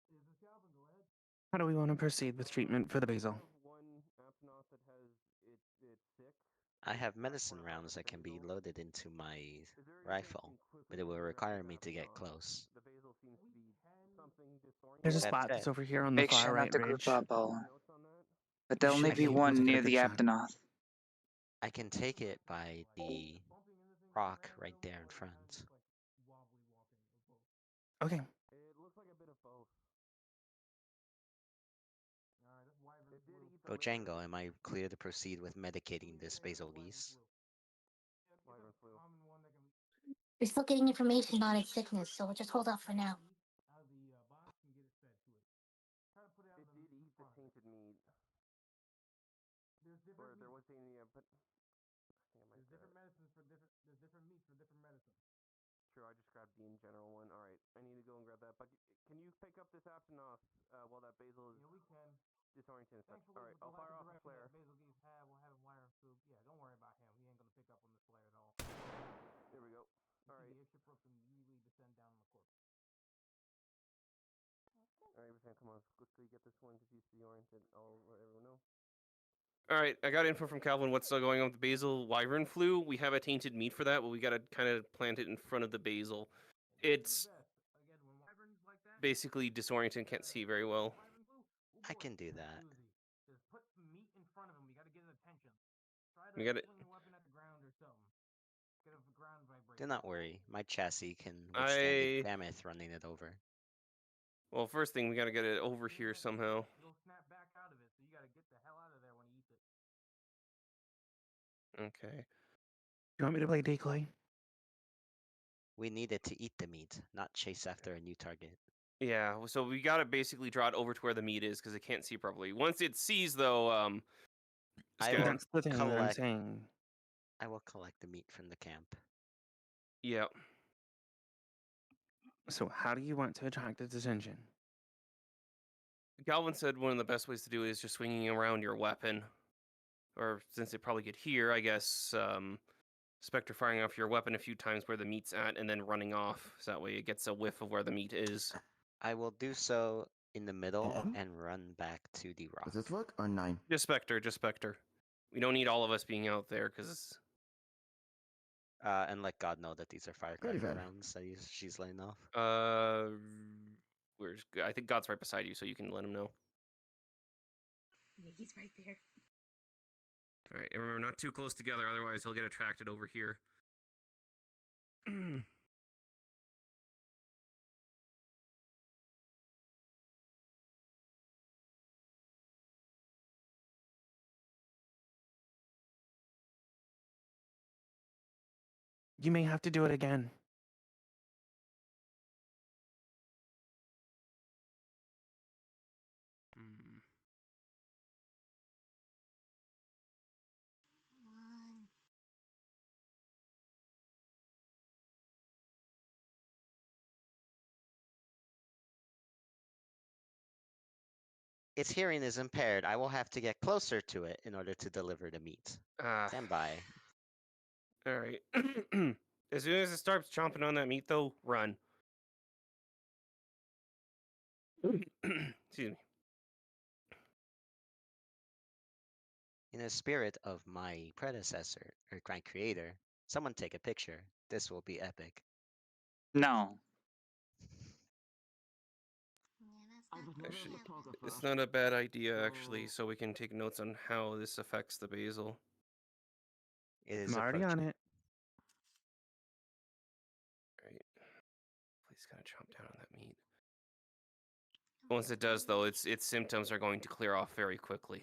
Is this Calvin? Go ahead. How do we want to proceed with treatment for the basil? One Aptonaut that has it's sick. I have medicine rounds that can be loaded into my rifle, but it will require me to get close. The basil seems to be something disoriented. There's a That spot said, that's over here on the Make far sure not right to group ridge. up, Owen. Notes on that? But there'll only should be be able to one get a near good the shot. Aptonoth. I can take it by the rock right there in front. Okay. It looks like a bit of both. Bojango, am I clear to proceed with medicating this basil geese? Wyvern flu. We're still getting information on its sickness, so we'll just hold off for now. It did eat the tainted meat. Or there was a but different medicines for different. There's different meats for different medicines. True, I just grabbed the in general one. All right, I need to go and grab that. But can you pick up this Aptonos while that basil is? Yeah, we can. Disoriented and stuff. All right, I'll fire off a flare. Basil Geese have, we'll have him wire him through. Yeah, don't worry about him. He ain't gonna pick up on this flare at all. There we go. All right. The airship ropes immediately descend down on the corpse. All right, Sam, come on, quickly get this one because he's disoriented. I'll let everyone know. All right, I got info from Calvin. What's still going on with the basil wyvern flu? We have a tainted meat for that, but we gotta kind of plant it in front of the basil. It's basically disoriented and can't see very well. I can do that. Just put some meat in front of him. You gotta get his attention. Try to We gotta- swing your weapon at the ground or something. Get a ground vibration. Do not worry, my chassis can withstand the mammoth running it over. Well, first thing, we gotta get it over here somehow. It'll snap back out of it, so you gotta get the hell out of there when he eats it. Okay. You want me to play decoy? We need it to eat the meat, not chase after a new target. Yeah, so we gotta basically draw it over to where the meat is because it can't see properly. Once it sees, though, I gonna- will That's the thing that I'm collect. saying. I will collect the meat from the camp. Yeah. So how do you want to attract its attention? Galvin said one of the best ways to do it is just swinging around your weapon. Or since they probably get here, I guess, Spectre firing off your weapon a few times where the meat's at and then running off. So that way it gets a whiff of where the meat is. I will do so in the middle And? and run back to the rock. Does this work or 9? Just Spectre. We don't need all of us being out there because. And let God know that these are firecracker fair. rounds that she's laying off. Where's I think God's right beside you, so you can let him know. Yeah, he's right there. All right, and remember, not too close together, otherwise he'll get attracted over here. You may have to do it again. Its hearing is impaired. I will have to get closer to it in order to deliver the meat. Stand by. All right. As soon as it starts chomping on that meat, though, run. Excuse me. In the spirit of my predecessor, or my creator, someone take a picture. This will be epic. No. Actually, it's not a bad idea, actually, so we can take notes on how this affects the basil. It is I'm already on it. Right. Please gotta chomp down on that meat. Once it does, though, its symptoms are going to clear off very quickly.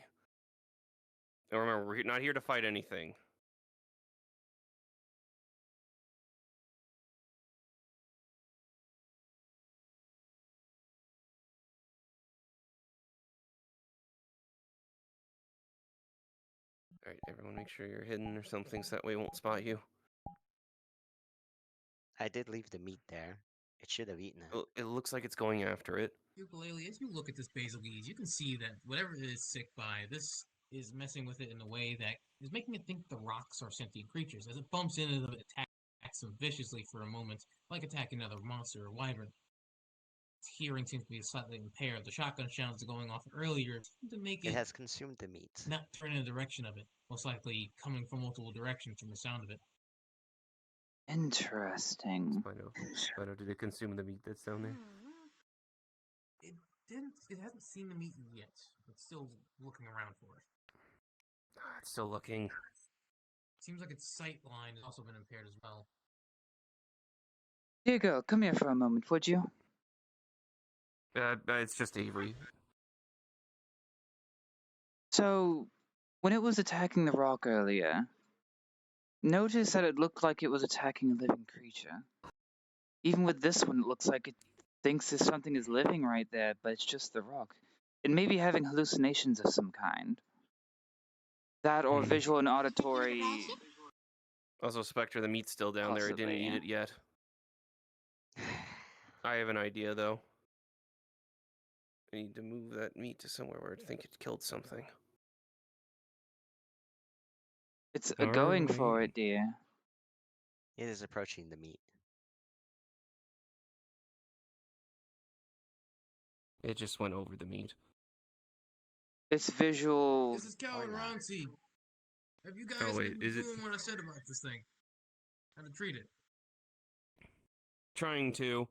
And remember, we're not here to fight anything. Alright, everyone make sure you're hidden or something so that way it won't spot you. I did leave the meat there. It should have eaten it. Oh, it looks like it's going after it. Ukulele, as you look at this basil geese, you can see that whatever it is sick by, this is messing with it in a way that is making it think the rocks are sentient creatures. As it bumps into them, it attacks them viciously for a moment, like attacking another monster or wyvern. Its hearing seems to be slightly impaired. The shotgun sounds going off earlier seem to make It it has consumed the meat. not turn in the direction of it, most likely coming from multiple directions from the sound of it. Interesting. Spino, did it consume the meat that's down there? It didn't. It hasn't seen the meat yet. It's still looking around for it. It's still looking. Seems like its sight line has also been impaired as well. Diego, come here for a moment, would you? It's just Avery. So, when it was attacking the rock earlier, notice that it looked like it was attacking a living creature. Even with this one, it looks like it thinks there's something is living right there, but it's just the rock. It may be having hallucinations of some kind. That or visual and auditory. Also, Spectre, the meat's still down there. It didn't Possibly. eat it yet. I have an idea, though. I need to move that meat to somewhere where I think it killed something. It's going for it, dear. It is approaching the meat. It just went over the meat. It's visual. This is Calvin Ronci. Have you guys wait, been is it- doing what I said about this thing? How to treat it? Trying to.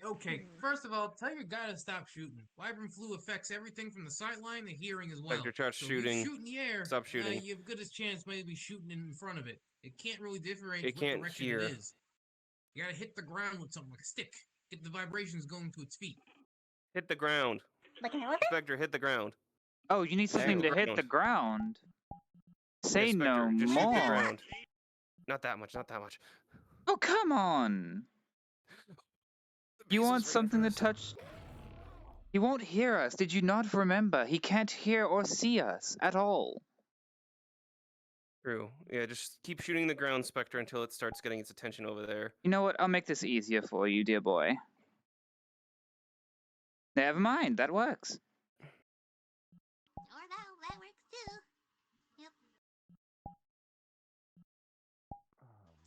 Okay, first of all, tell your guy to stop shooting. Wyvern flu affects everything from the sight line to hearing as well. Spectre, try So shooting. if you shoot in the air, Stop shooting. you have good as chance maybe shooting in front of it. It can't really differentiate It what can't direction hear. it is. You gotta hit the ground with something like a stick. Get the vibrations going to its feet. Hit the ground. Like an elephant? Spectre, hit the ground. Oh, you need something to hit the ground. Say Spectre, no just hit the more. ground. Not that much, not that much. Oh, come on. You want something to touch? He won't hear us. Did you not remember? He can't hear or see us at all. True. Yeah, just keep shooting the ground, Spectre, until it starts getting its attention over there. You know what? I'll make this easier for you, dear boy. Never mind. That works. Or that works too. Yep.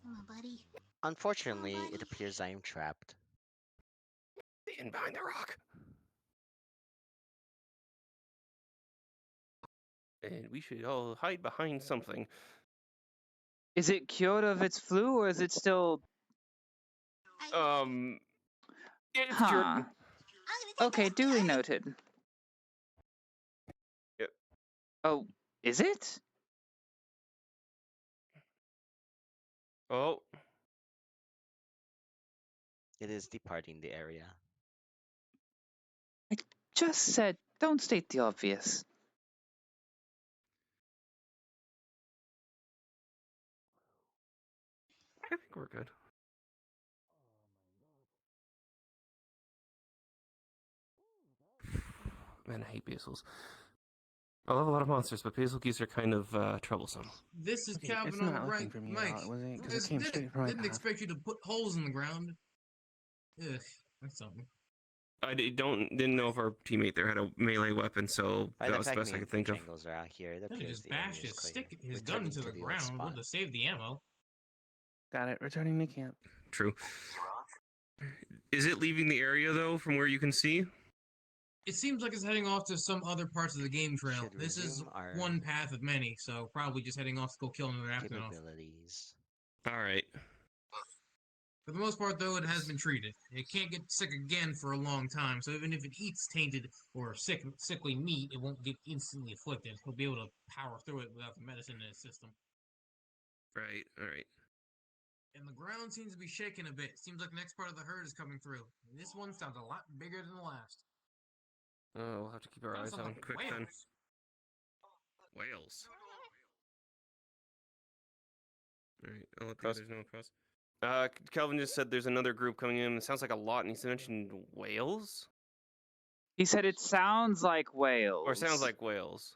Come on, buddy. Unfortunately, it appears I am trapped. In behind the rock. And we should all hide behind something. Is it cured of its flu, or is it still... It's Huh. cured. Okay, duly noted. Yep. Oh, is it? Oh. It is departing the area. I just said, don't state the obvious. I think we're good. Man, I hate basils. I love a lot of monsters, but basil geese are kind of troublesome. This is Okay, Calvin it's on the not looking right, for me at Mike. all, was it? 'Cause it This came didn't- straight from my didn't path. expect you to put holes in the ground. Ugh, that's something. I didn't know if our teammate there had a melee weapon, so By that the was the fact best I me could think of. triangles are out here, it He appears just the area bashed is his clear. stick, his gun Returning into to the the old ground spot. to save the ammo. Got it. Returning to camp. True. Is it leaving the area, though, from where you can see? It seems like it's heading off to some other parts of the game trail. Should This is resume our one path of many, so probably just heading off to go kill another Afternoff. capabilities. Alright. For the most part, though, it has been treated. It can't get sick again for a long time, so even if it eats tainted or sickly meat, it won't get instantly afflicted. He'll be able to power through it without the medicine in his system. Right, alright. And the ground seems to be shaking a bit. Seems like the next part of the herd is coming through. And this one sounds a lot bigger than the last. Oh, we'll have to keep our eyes Sounds on like quick then. whales. Whales. Alright, I'll let the others know across. Kelvin just said there's another group coming in. It sounds like a lot, and he mentioned whales? He said it sounds like whales. Or sounds like whales.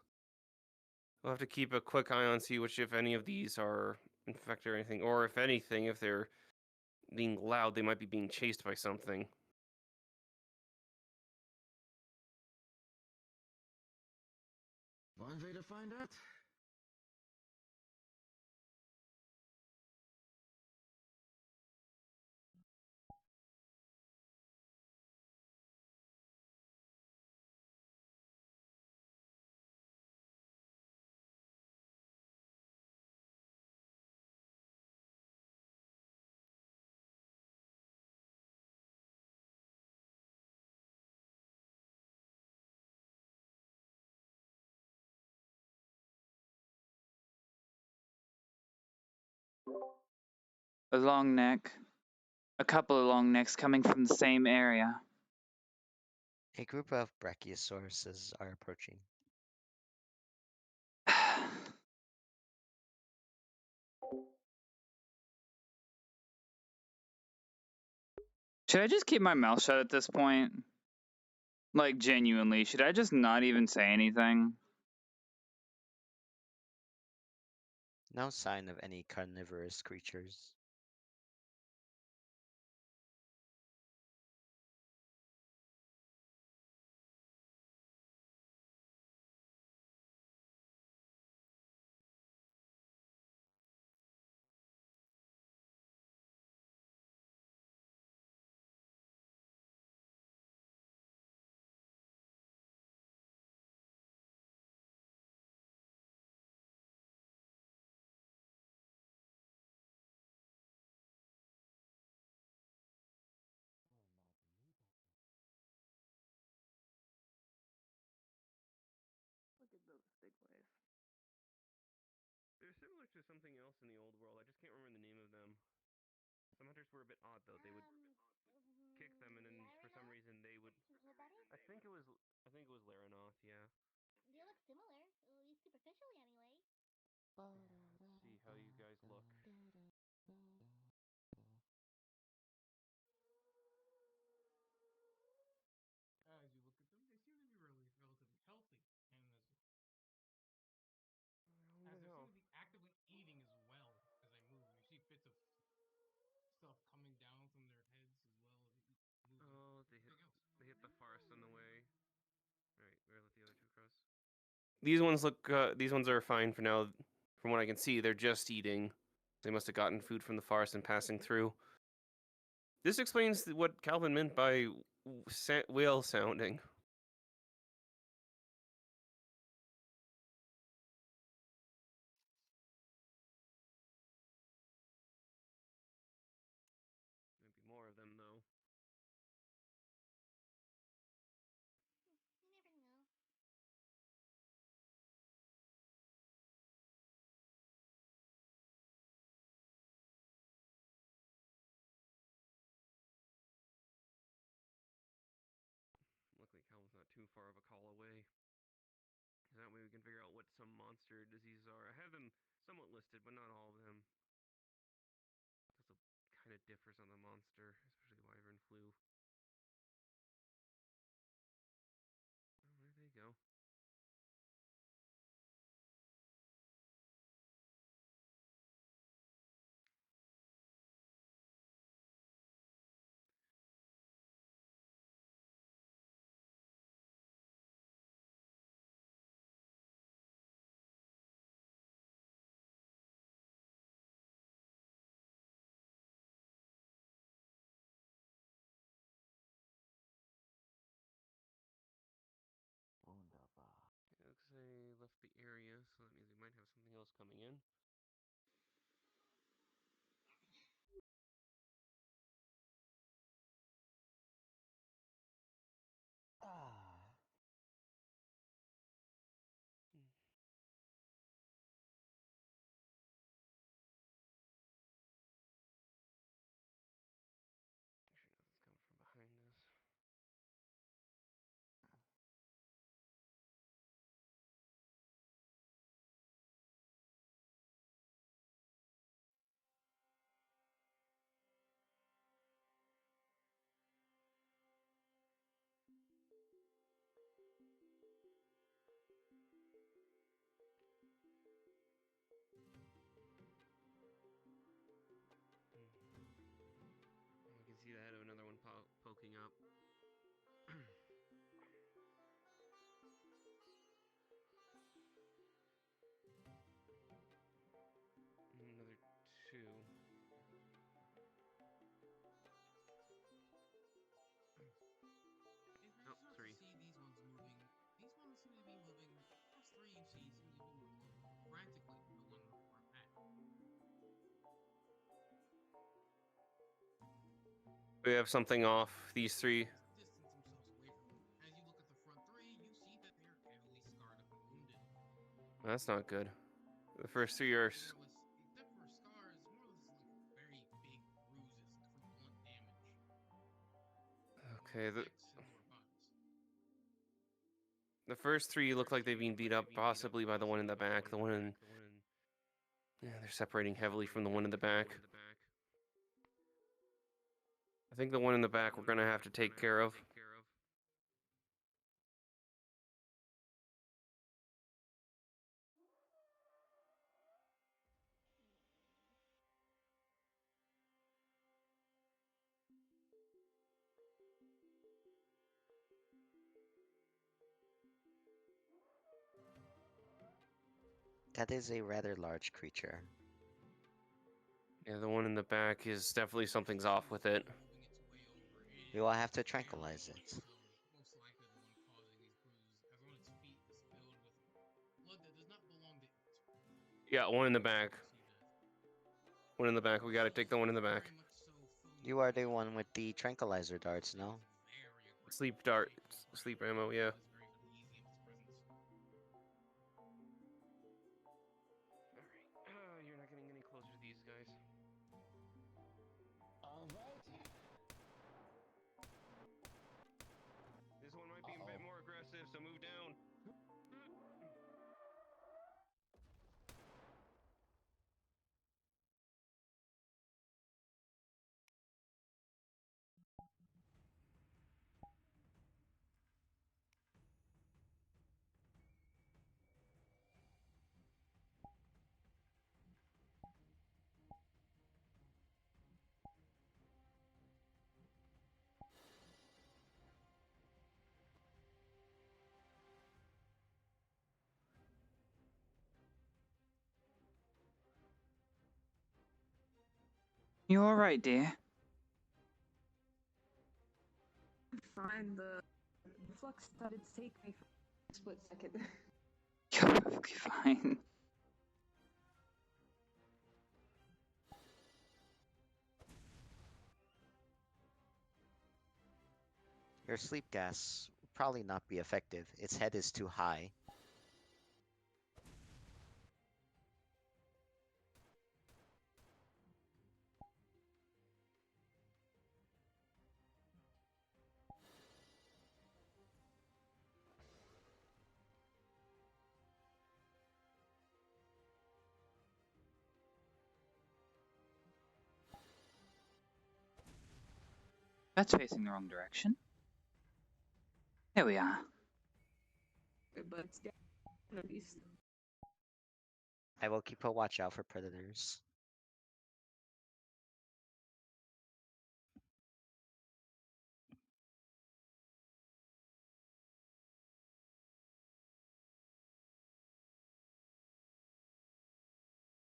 We'll have to keep a quick eye on, see which, if any of these are infect or anything. Or if anything, if they're being loud, they might be being chased by something. One way to find out. A long neck. A couple of long necks coming from the same area. A group of brachiosauruses are approaching. Should I just keep my mouth shut at this point? Like, genuinely, should I just not even say anything? No sign of any carnivorous creatures. Look at those big boys. They're similar to something else in the old world. I just can't remember the name of them. Some hunters were a bit odd though. They would kick them, and then for some reason they would. I think it was. I think it was Laranoth. Yeah. They look similar, at least superficially anyway. Let's see how you guys look. As you look at them, they seem to be relatively healthy, and as they seem to be actively eating as well as they move. You see bits of stuff coming down from their heads as well as they eat, moving. Oh, Everything else. they hit the forest on the way. Right, we'll let the other two cross. These ones look. These ones are fine for now. From what I can see, they're just eating. They must have gotten food from the forest and passing through. This explains what Calvin meant by whale sounding. Might be more of them though. You never know. Luckily, Calvin's not too far of a call away. That way we can figure out what some monster diseases are. I have them somewhat listed, but not all of them. It also kind of differs on the monster, especially Wyvern Flu. Oh, there they go. Wunderbar. It looks like they left the area, so that means we might have something else coming in. Ah. Actually, nothing's coming from behind us. see that, another one poking up. Another two. Oh, three. See these ones moving. These ones seem to be moving. First three you see seem to be moving frantically from the one in the far back. We have something off. These three. Distance themselves away from you. As you look at the front three, you see that they are heavily scarred up and wounded. That's not good. The first three are. Except for scars, more or less like very big bruises from blunt damage. Okay. Necks and lower bodies. The first three look like they've been beat up, possibly by the one in the back. The one in. Yeah, they're separating heavily from the one in the back. I think the one in the back we're gonna have to take care of. That is a rather large creature. Yeah, the one in the back is definitely something's off with it. We will have to tranquilize it. Most likely the one causing these bruises, as on its feet is filled with blood that does not belong to it. Yeah, one in the back. One in the back. We gotta take the one in the back. You are the one with the tranquilizer darts, no? Sleep dart. Sleep ammo, yeah. Alright. You're not getting any closer to these guys. Alright. This one might be a bit more aggressive, so move down. You alright, dear? Fine. The flux started to take me for a split second. You're perfectly fine. Your sleep gas will probably not be effective. Its head is too high. That's facing the wrong direction. There we are. But it's down at least. I will keep a watch out for predators.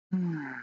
Hmm.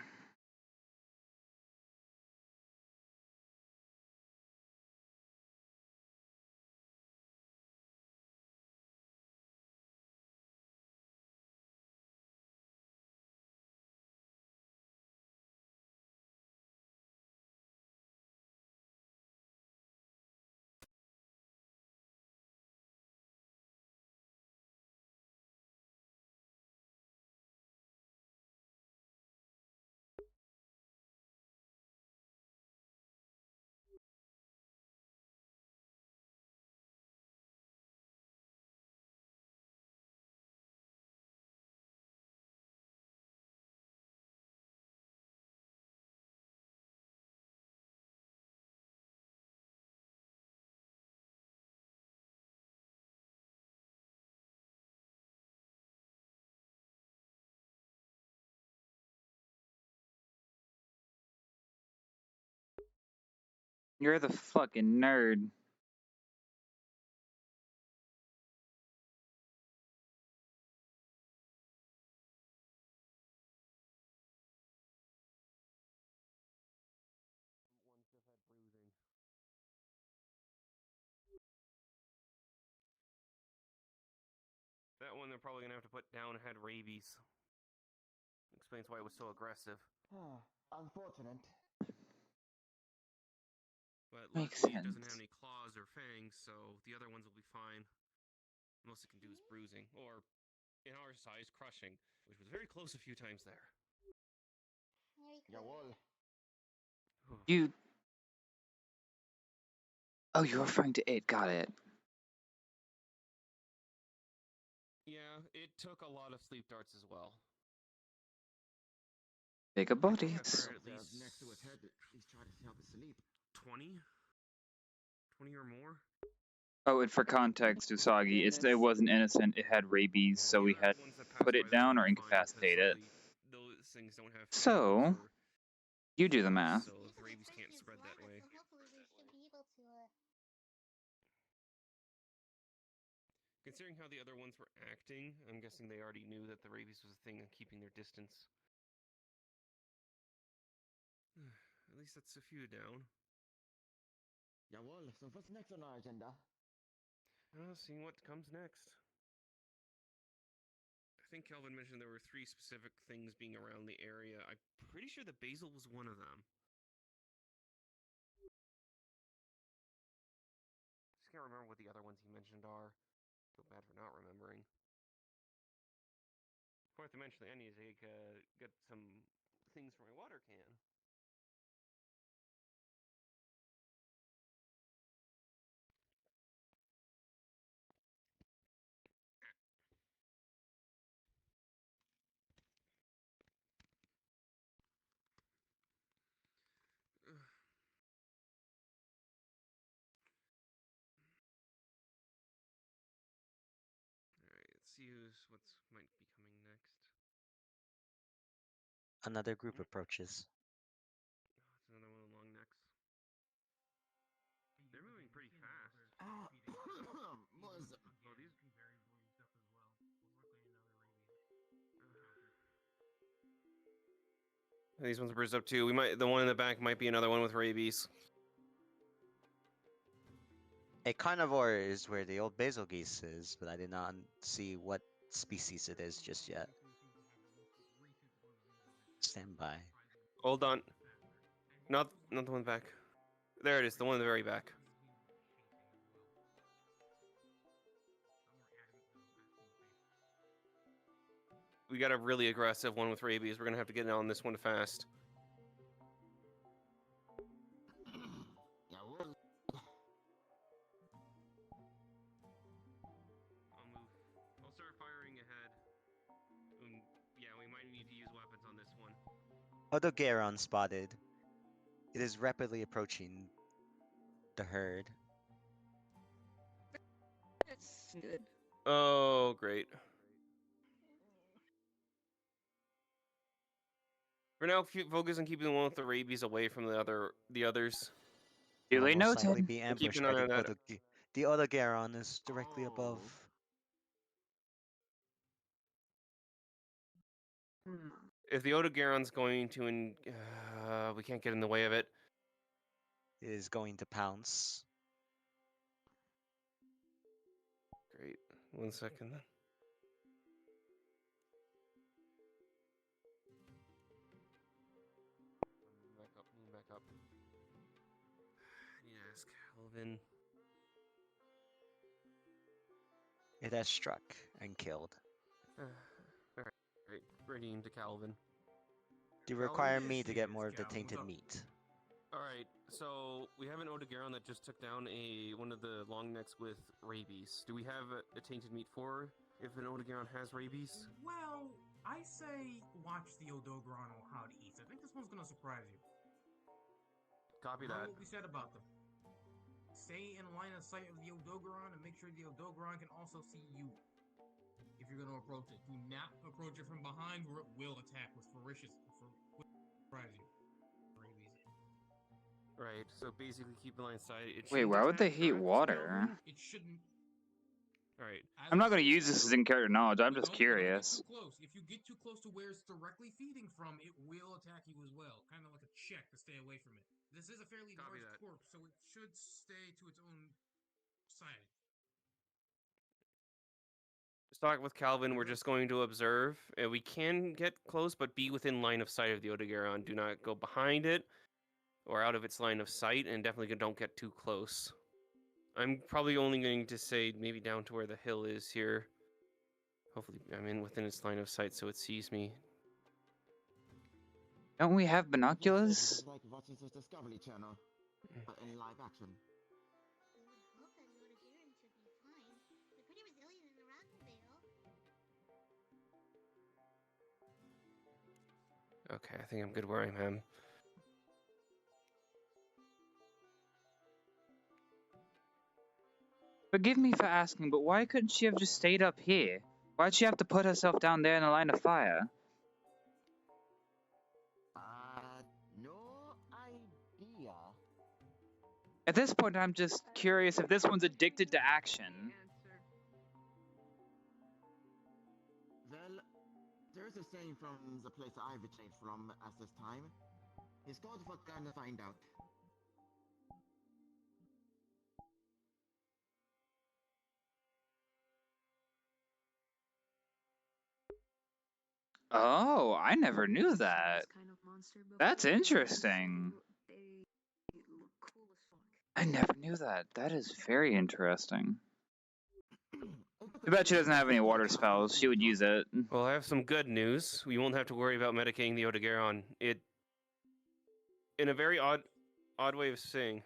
You're the fucking nerd. One's just had bruising. That one they're probably gonna have to put down had rabies. Explains why it was so aggressive. Unfortunate. But Makes luckily it doesn't have sense. any claws or fangs, so the other ones will be fine. Most it can do is bruising, or in our size, crushing, which was very close a few times there. Very cool. Jawohl. You. Oh, you're referring to it. Got it. Yeah, it took a lot of sleep darts as well. Bigger I think bodies. I've heard at least Next to his head, he's trying to help it sleep. 20? 20 or more? Oh, and for context, Usagi, it wasn't innocent. It had rabies, so we had Ones that to pass put by it there down will or be fine, because incapacitate it. luckily those things don't have fangs So, or you do the claws, math. so the rabies can't spread that way. So hopefully we should be able to. Considering how the other ones were acting, I'm guessing they already knew that the rabies was a thing and keeping their distance. At least that's a few down. Jawohl. So what's next on our agenda? Seeing what comes next. I think Kelvin mentioned there were 3 specific things being around the area. I'm pretty sure the basil was one of them. Just can't remember what the other ones he mentioned are. Feel bad for not remembering. Forgot to mention that I need to get some things for my water can. Alright, let's see what's might be coming next. Another group approaches. It's another one along next. They're moving pretty fast. Was Oh, these can very bruised up as well. Most likely another rabies. These ones are bruised up too. The one in the back might be another one with rabies. A carnivore is where the old basil geese is, but I did not see what species it is just yet. Stand by. Hold on. Not the one back. There it is, the one in the very back. We got a really aggressive one with rabies. We're gonna have to get on this one fast. Jawohl. I'll start firing ahead. Yeah, we might need to use weapons on this one. Odogaron spotted. It is rapidly approaching the herd. That's good. Oh, great. For now, focus on keeping the one with the rabies away from the others. Duly Will most likely noted. be And keep ambushed an by eye the on that. The Odogaron is directly above. Hmm. If the Odogaron's going to, we can't get in the way of it. It is going to pounce. Great. 1 second then. Move back up. I need to ask Calvin. It has struck and killed. Alright, ready to Calvin. Do you Calvin? require Yes, me to get yes, more of the Cal, what's tainted up? meat? Alright, so we have an Odogaron that just took down one of the long necks with rabies. Do we have a tainted meat for if an Odogaron has rabies? Well, I say watch the Odogaron on how it eats. I think this one's gonna surprise you. Copy Remember that. what we said about them. Stay in line of sight of the Odogaron and make sure the Odogaron can also see you. If you're gonna approach it, do not approach it from behind, or it will attack with ferocious. Surprise you. Rabies. Right. So basically, keep a line of sight. It Wait, shouldn't why would they attack hate tracks. water? It shouldn't. All right. As I'm I not going to said, use this as in-character knowledge. I'm just don't get curious. too close. If you get too close to where it's directly feeding from, it will attack you as well. Kind of like a check to stay away from it. This is a fairly Copy large that. corpse, so it should stay to its own side. Just talk with Calvin. We're just going to observe. We can get close, but be within line of sight of the Odogaron. Do not go behind it or out of its line of sight, and definitely don't get too close. I'm probably only going to say maybe down to where the hill is here. Hopefully, I'm in within its line of sight so it sees me. Don't we have binoculars? This is like watching the Discovery Channel, but in live action. We would hope that the Otogiran should be fine. They're pretty resilient in the Rotten Vale. Okay, I think I'm good where I am. Forgive me for asking, but why couldn't she have just stayed up here? Why'd she have to put herself down there in the line of fire? No idea. At this point, I'm just curious if this one's addicted to action. Well, there's a saying from the place I originated from at this time. It's called what gonna find out. Oh, I never knew that. That's interesting. I never knew that. That is very interesting. Too bad she doesn't have any water spells. She would use it. Well, I have some good news. We won't have to worry about medicating the Odogaron. It, in a very odd way of saying,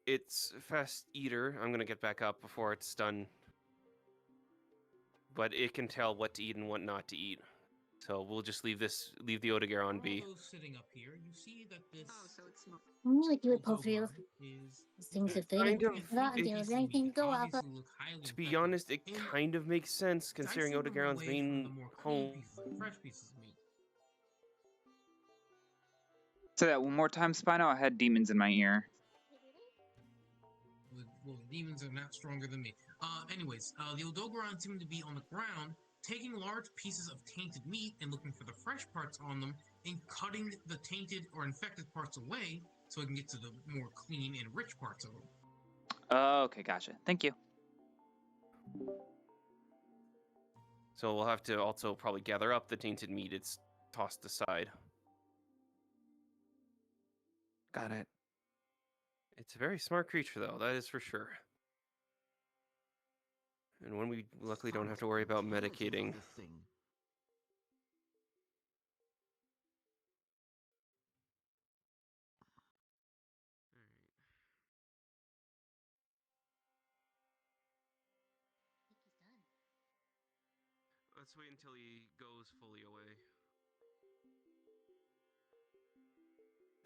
it's a fast eater. I'm gonna get back up before it's done. But it can tell what to eat and what not to eat. So we'll just leave the Odogaron be. For those sitting up here, you see that this I'm really good at Pokemon. is These things are Kind fading. of. Not until there's anything to go off of. obviously look highly To be infected, honest, it and kind of makes sense considering dicing them Odogaron's away from the main more clean home. pieces, fresh pieces of meat. Say that one more time, Spino. I had demons in my ear. Well, the demons are not stronger than me. Anyways, the Odogaron seem to be on the ground, taking large pieces of tainted meat and looking for the fresh parts on them, and cutting the tainted or infected parts away so it can get to the more clean and rich parts of them. Okay, gotcha. Thank you. So we'll have to also probably gather up the tainted meat it's tossed aside. Got it. It's a very smart creature, though, that is for sure. And when we luckily don't have to worry about medicating. Let's wait until he goes fully away.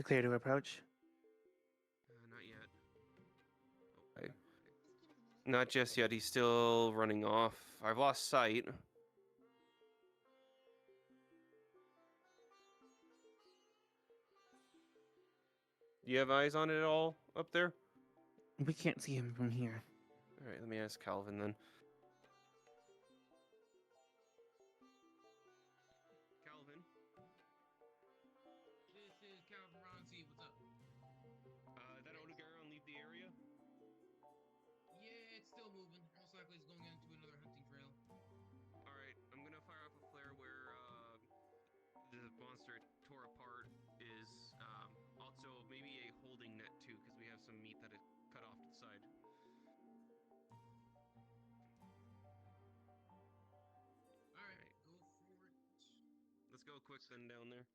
Clear to approach? Not yet. Okay. Not just yet, he's still running off. I've lost sight. Do you have eyes on it at all up there? We can't see him from here. Alright, let me ask Calvin then. Calvin? This is Calvin Ronzi, what's up? That Odogaron leave the area? Yeah, it's still moving. Most likely it's going into another hunting trail. Alright, I'm gonna fire off a flare where the monster it tore apart is. Also, maybe a holding net too, because we have some meat that it cut off to the side. Alright, go for it. Let's go quick then down there.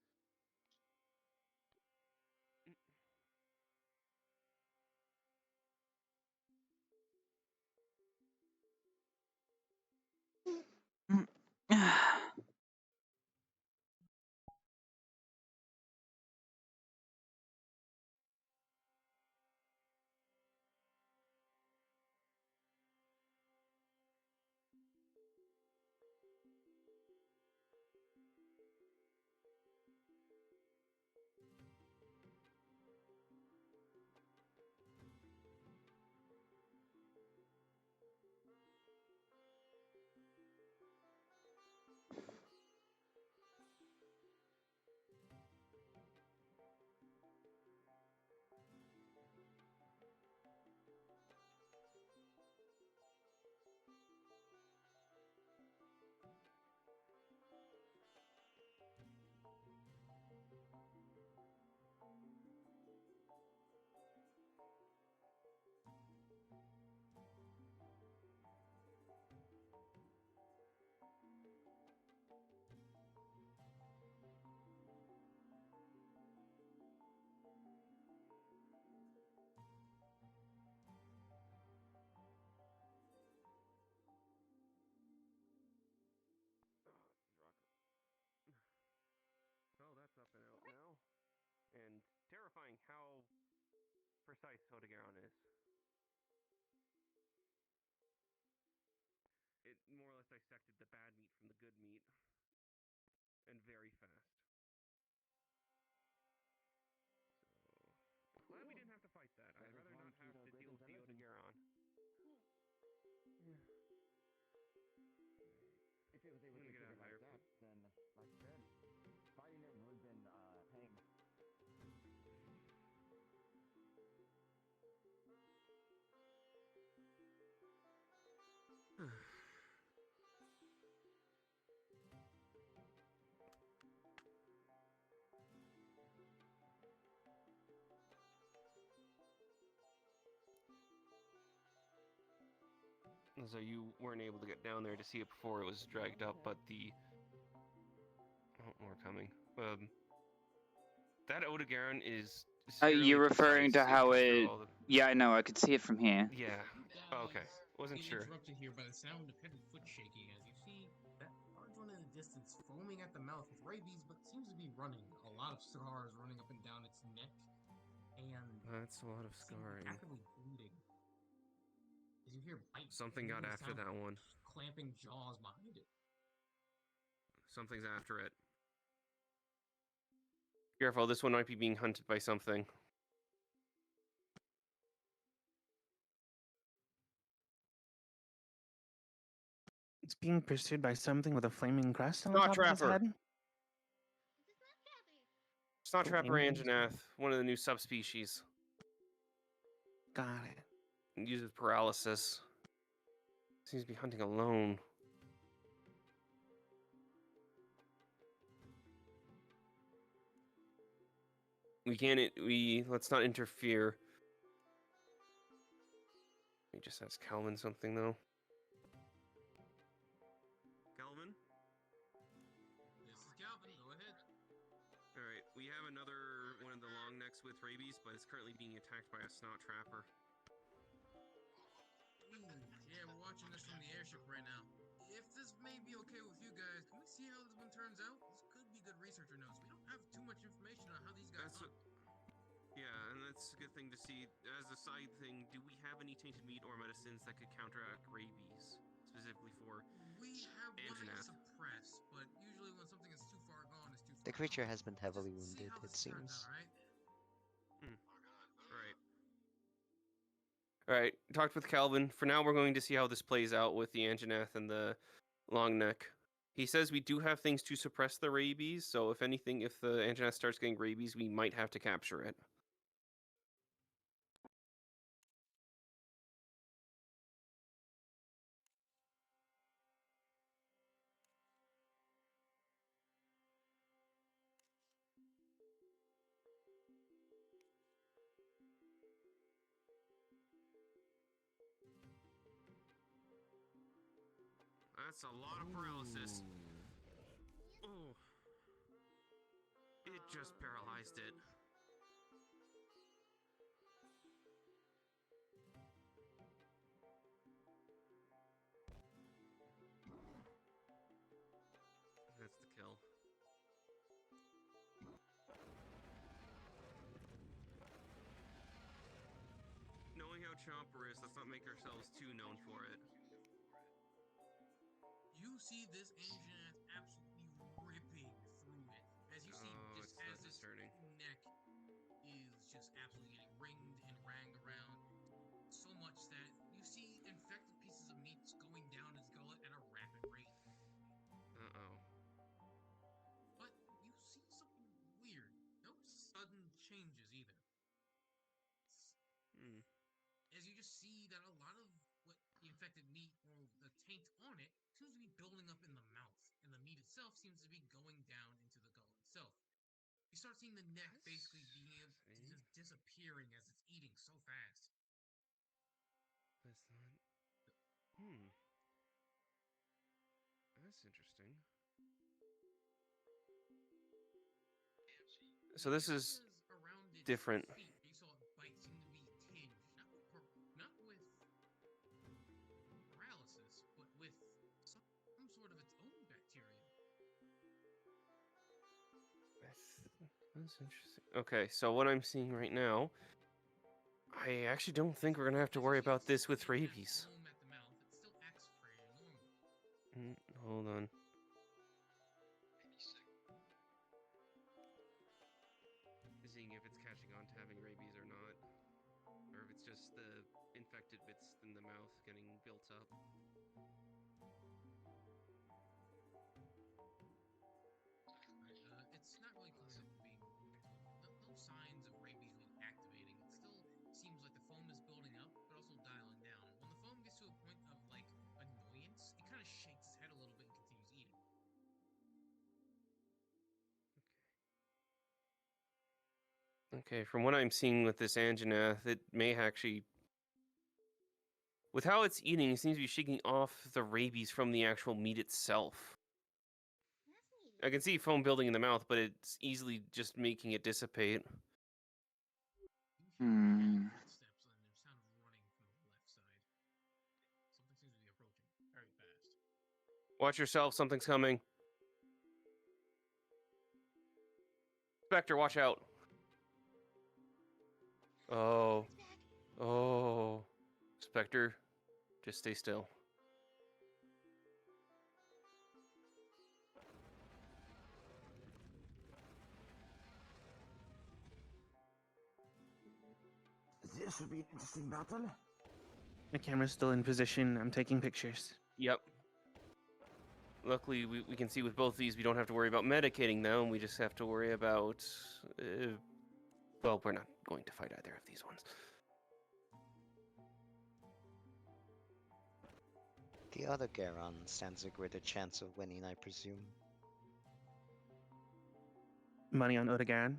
how precise Hodegaron is. It more or less dissected the bad meat from the good meat, and very fast. So, I'm glad we didn't have to fight that. I'd rather not have to deal with the Hodegaron. Yeah. If it was able to get get a it higher like that, then, like I said, fighting it would have been pain. So you weren't able to get down there to see it before it was dragged up, but the... Oh, more coming. That Odegaron is You're fairly referring precise. to how comes through it... all the... Yeah, I know. I could see it from here. Yeah. Oh, okay. Wasn't Get sure. interrupted here by the sound of heavy foot shaking as you see that large one in the distance foaming at the mouth with rabies, but seems to be running. A lot of scars running up and down its neck, and That's a lot of seems to be scarring. actively bleeding. As you hear bites, Something got after that one. Clamping jaws behind it. Something's after it. Careful, this one might be being hunted by something. It's being pursued by something with a flaming crest on the Snot top of its Trapper. head. Snot Trapper Flaming Anjanath, one of the new subspecies. Got it. It uses paralysis. Seems to be hunting alone. Let's not interfere. Let me just ask Calvin something, though. Calvin? This is Calvin, go ahead. Alright, we have another one of the long necks with rabies, but it's currently being attacked by a Snot Trapper. Yeah, we're watching this from the airship right now. If this may be okay with you guys, can we see how this one turns out? This could be good researcher notes. We don't have too much information on how these guys hunt. Yeah, and that's a good thing to see. As a side thing, do we have any tainted meat or medicines that could counteract rabies? Specifically for We have one to Anjanath. suppress, but usually when something is too far gone, it's too far The creature gone. has been heavily Just see wounded, how it this turns seems. out, alright? Alright, talked with Calvin. For now, we're going to see how this plays out with the Anjanath and the long neck. He says we do have things to suppress the rabies, so if anything, if the Anjanath starts getting rabies, we might have to capture it. That's a lot of paralysis. Oh. It just paralyzed it. That's the kill. Knowing how Chomper is, let's not make ourselves too known for it. You see this Anjanath absolutely ripping through it. As you see, just as this neck is just absolutely getting ringed and ranged around, so much that you see infected pieces of meat going down its gullet at a rapid rate. Uh-oh. But you see something weird. No sudden changes either. As you just see that a lot of what the infected meat or the taint on it seems to be building up in the mouth, and the meat itself seems to be going down into the gullet itself. You start seeing the neck basically being able to just disappearing as it's eating so fast. That's not... That's interesting. So this is different. You saw bites seem to be tinged, not with paralysis, but with some sort of its own bacteria. That's interesting. Okay, so what I'm seeing right now, I actually don't think we're gonna have to worry about this with rabies. Foam at the mouth, it still acts pretty normal. Hold on. Seeing if it's catching on to having rabies or not, or if it's just the infected bits in the mouth getting built up. It's not really close up to being no signs of rabies being activating. It still seems like the foam is building up, but also dialing down. When the foam gets to a point of like annoyance, it kind of shakes its head a little bit and continues eating. Okay, from what I'm seeing with this Anjanath, it may actually... With how it's eating, it seems to be shaking off the rabies from the actual meat itself. I can see foam building in the mouth, but it's easily just making it dissipate. Hmm. Footsteps and there's sound of running from the left side. Something seems to be approaching very fast. Watch yourself, something's coming. Spectre, watch out. Oh. Oh. Spectre, just stay still. This should be an interesting battle. My camera's still in position. I'm taking pictures. Yep. Luckily, we can see with both these, we don't have to worry about medicating them. We just have to worry about... well, we're not going to fight either of these ones. The other Garon stands a greater chance of winning, I presume. Money on Odegaran?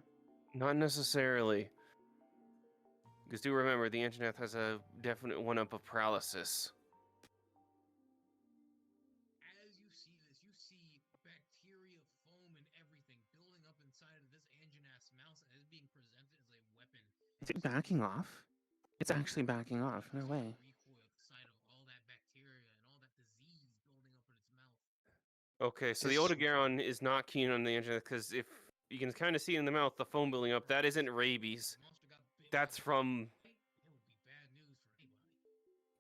Not necessarily. Because do remember, the Anjanath has a definite one-up of paralysis. As you see this, you see bacteria, foam, and everything building up inside of this Anjanath's mouth and is being presented as a weapon. Is it backing off? It's actually backing off. No way. Recoil at the sight of all that bacteria and all that disease building up in its mouth. Okay, so the This- Odegaron is not keen on the Anjanath, because if you can kind of see in the mouth the foam building up, that isn't rabies. That's from...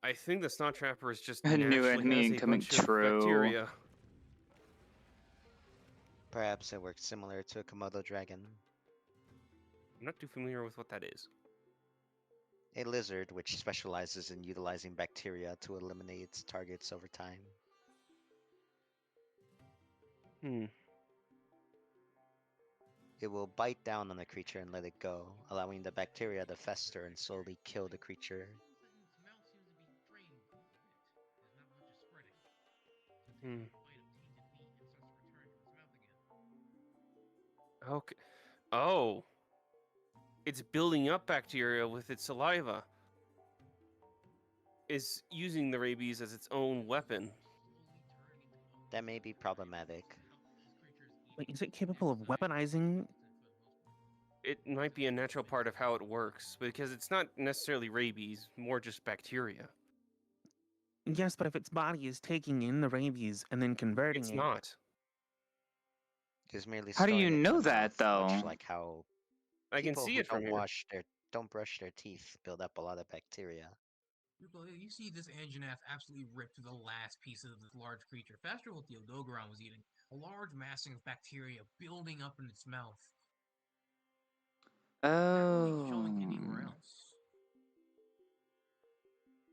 I think the Snot Trapper is just A new naturally enemy has a incoming, bunch of true. bacteria. Perhaps it works similar to a Komodo dragon. I'm not too familiar with what that is. A lizard which specializes in utilizing bacteria to eliminate its targets over time. It will bite down on the creature and let it go, allowing the bacteria to fester and slowly kill the creature. Its mouth seems to be drained a little bit. There's not much of spreading. So Hmm. it takes a bite of tainted meat and starts to return to its mouth again. Okay. Oh. It's building up bacteria with its saliva. Is using the rabies as its own weapon. That may be problematic. Wait, is it capable of weaponizing? It might be a natural part of how it works, because it's not necessarily rabies, more just bacteria. Yes, but if its body is taking in the rabies and then converting It's it... not. It's merely How do you storing it in know the that, mouth, much though? like how I can people see who it from here. don't brush their teeth build up a lot of bacteria. You see this Anjanath absolutely rip through the last piece of this large creature. Faster what the Odogaron was eating. A large massing of bacteria building up in its mouth. Not really showing anywhere Oh. else.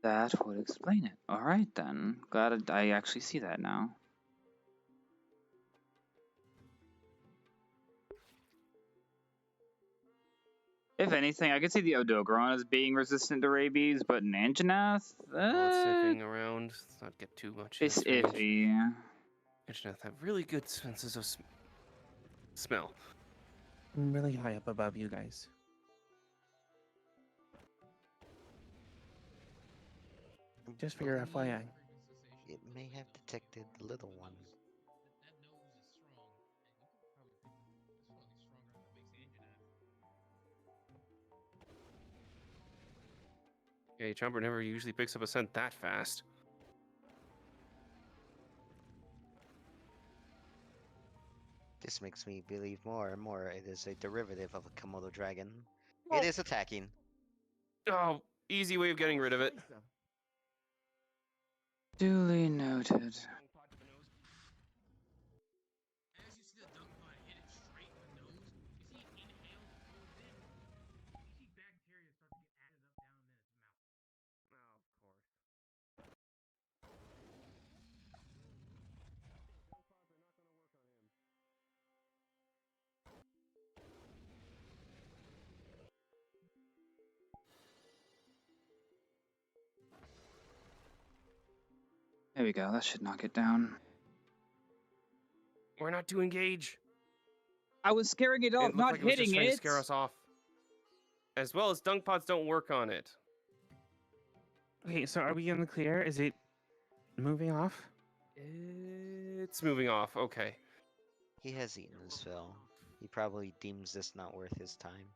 That would explain it. Alright then. Glad I actually see that now. If anything, I could see the Odogaron as being resistant to rabies, but an Anjanath? Oh, it's sniffing around. Let's not get too much. It's iffy. Anjanath have really good senses of smell. I'm really high up above you guys. Just for your FYI. It may have detected the little one. That nose is strong, and you could probably pick this probably stronger than the base Anjanath. Okay, Chomper never usually picks up a scent that fast. This makes me believe more and more it is a derivative of a Komodo dragon. Well- It is attacking. Oh, easy way of getting rid of it. Duly noted. As you see the dung pod hit it straight in the nose, you see it inhale, holds in. You see bacteria start to get added up down in its mouth. Oh, of course. There we go. That should knock it down. We're not to engage. I was scaring it off, It looked not like it was just hitting trying to it. scare us off. As well as dung pods don't work on it. Okay, so are we in the clear? Is it moving off? It's moving off. Okay. He has eaten his fill. He probably deems this not worth his time.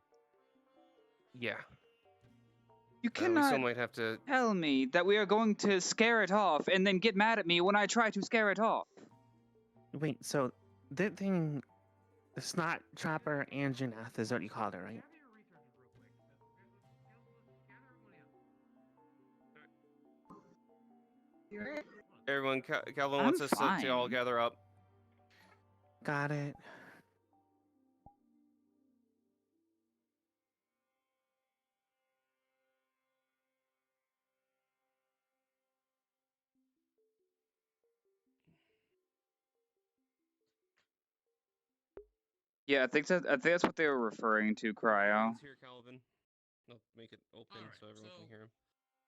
Yeah. You We still cannot might have to. tell me that we are going to scare it off and then get mad at me when I try to scare it off. Wait, so that thing, the snot trapper Anjanath is what you called it, right? Gather your researchers real quick. Gather everybody else. Everyone, Calvin I'm wants us to all fine. gather up. Got it. Yeah, I think that's what they were referring to, Cryo. It's here, Calvin. I'll make it open Alright, so everyone can so- hear him.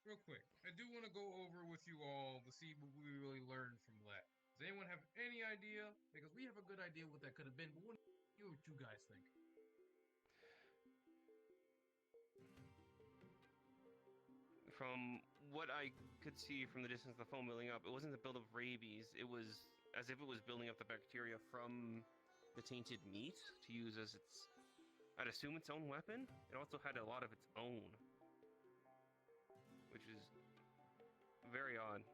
Real quick, I do want to go over with you all to see what we really learned from that. Does anyone have any idea? Because we have a good idea what that could have been, but what do you two guys think? From what I could see from the distance of the foam building up, it wasn't the build of rabies. It was as if it was building up the bacteria from the tainted meat to use as its, I'd assume, its own weapon. It also had a lot of its own, which is very odd.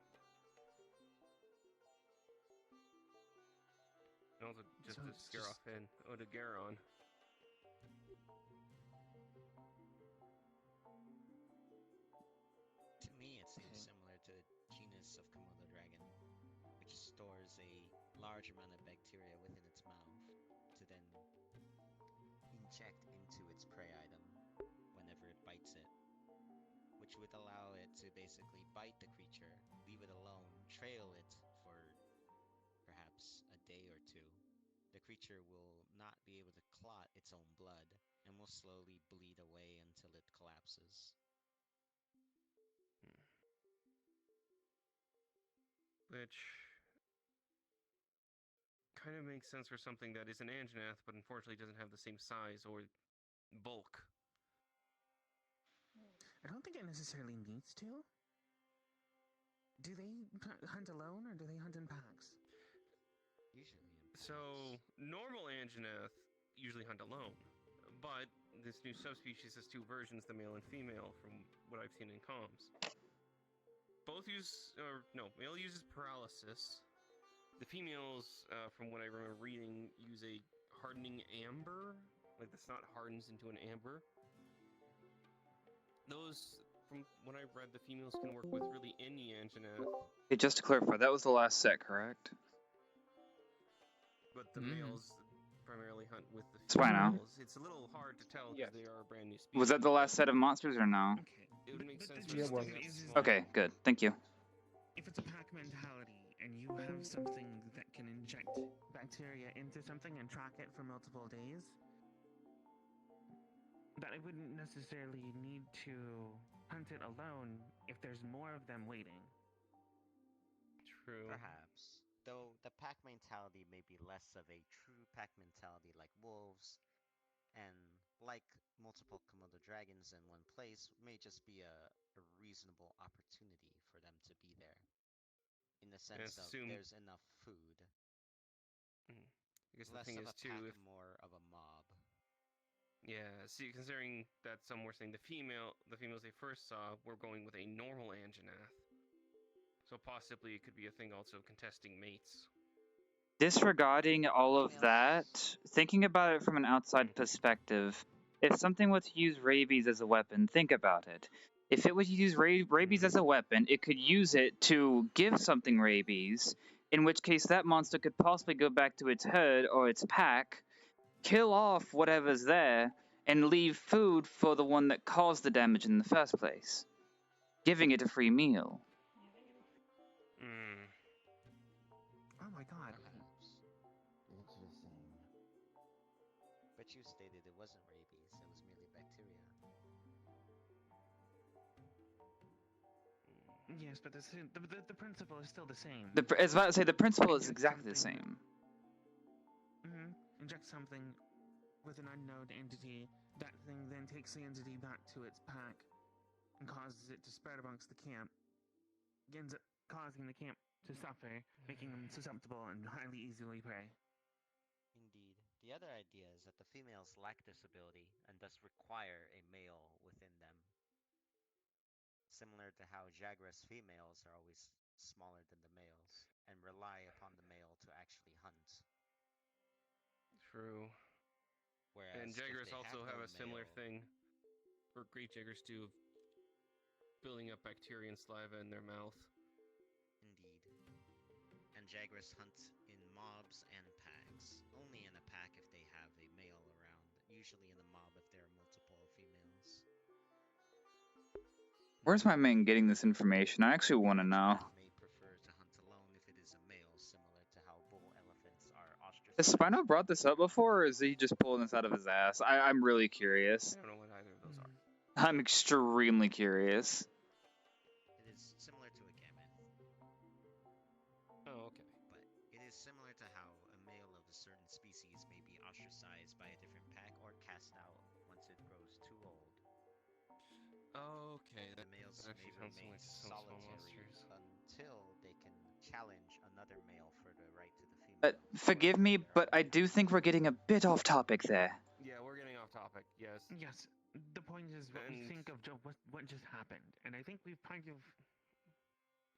And also just So to it's scare just- off Odegaron. To me, it seems similar to the genus of Komodo dragon, which stores a large amount of bacteria within its mouth to then inject into its prey item whenever it bites it, which would allow it to basically bite the creature, leave it alone, trail it for perhaps a day or two. The creature will not be able to clot its own blood and will slowly bleed away until it collapses. Which kind of makes sense for something that is an Anjanath, but unfortunately doesn't have the same size or bulk. I don't think it necessarily needs to. Do they hunt alone or do they hunt in packs? Usually in packs. So, normal Anjanath usually hunt alone, but this new subspecies has two versions, the male and female, from what I've seen in comms. Both use, male uses paralysis. The females, from what I remember reading, use a hardening amber, like the snot hardens into an amber. Those, from what I read, the females can work with really any Anjanath, Hey, just to clarify, that was the last set, correct? but the males primarily hunt with the It's fine now. females. It's a little hard to tell because Yes. they are a brand new species. Was that the last set of monsters or no? Okay. It would make sense the for Yeah, something well- that's is small. Okay, good. Thank you. if it's a pack mentality and you have something that can inject bacteria into something and track it for multiple days, that I wouldn't necessarily need to hunt it alone if there's more of them waiting. True. Perhaps. Though the pack mentality may be less of a true pack mentality like wolves, and like multiple Komodo dragons in one place, may just be a reasonable opportunity for them to be there. In the sense of assume- there's enough food. I guess the Less thing of is a too, pack, if more of a mob. yeah, see, considering that some were saying the females they first saw were going with a normal Anjanath, so possibly it could be a thing also contesting mates. Disregarding all of that, thinking about it from an outside perspective, if something were to use rabies as a weapon, think about it. If it were to use rabies as a weapon, it could use it to give something rabies, in which case that monster could possibly go back to its herd or its pack, kill off whatever's there, and leave food for the one that caused the damage in the first place, giving it a free meal. Hmm. Oh my god. Perhaps. It's the same. But you stated it wasn't rabies, it was merely bacteria. Yes, but the principle is still the same. I was about to say, the principle is Inject exactly the something- same. Inject something with an unknown entity. That thing then takes the entity back to its pack and causes it to spread amongst the camp. Ends up causing the camp to suffer, making them susceptible and highly easily prey. Indeed. The other idea is that the females lack this ability and thus require a male within them. Similar to how Jaguar's females are always smaller than the males and rely upon the male to actually hunt. True. Whereas And if Jaggers they also have have no a similar male- thing, or Great Jaggers do, of building up bacteria and saliva in their mouth. Indeed. And Jaguars hunt in mobs and packs. Only in a pack if they have a male around. Usually in a mob if there are multiple females. Where's my man getting this information? I actually want to know. May prefer to hunt alone if it is a male, similar to how bull elephants are Has ostracized. Spino brought this up before, or is he just pulling this out of his ass? I'm really curious. I don't know what either of those are. I'm extremely curious. It is similar to a gamet. Oh, okay. But it is similar to how a male of a certain species may be ostracized by a different pack or cast out once it grows too old. Okay, The males may actually sounds remain like some small solitary monsters. until they can challenge another male for the right to the female. Forgive me, but I do think we're getting a bit off topic there. Yeah, we're getting off topic. Yes. Yes, the point is what we And- think of what just happened, and I think we've kind of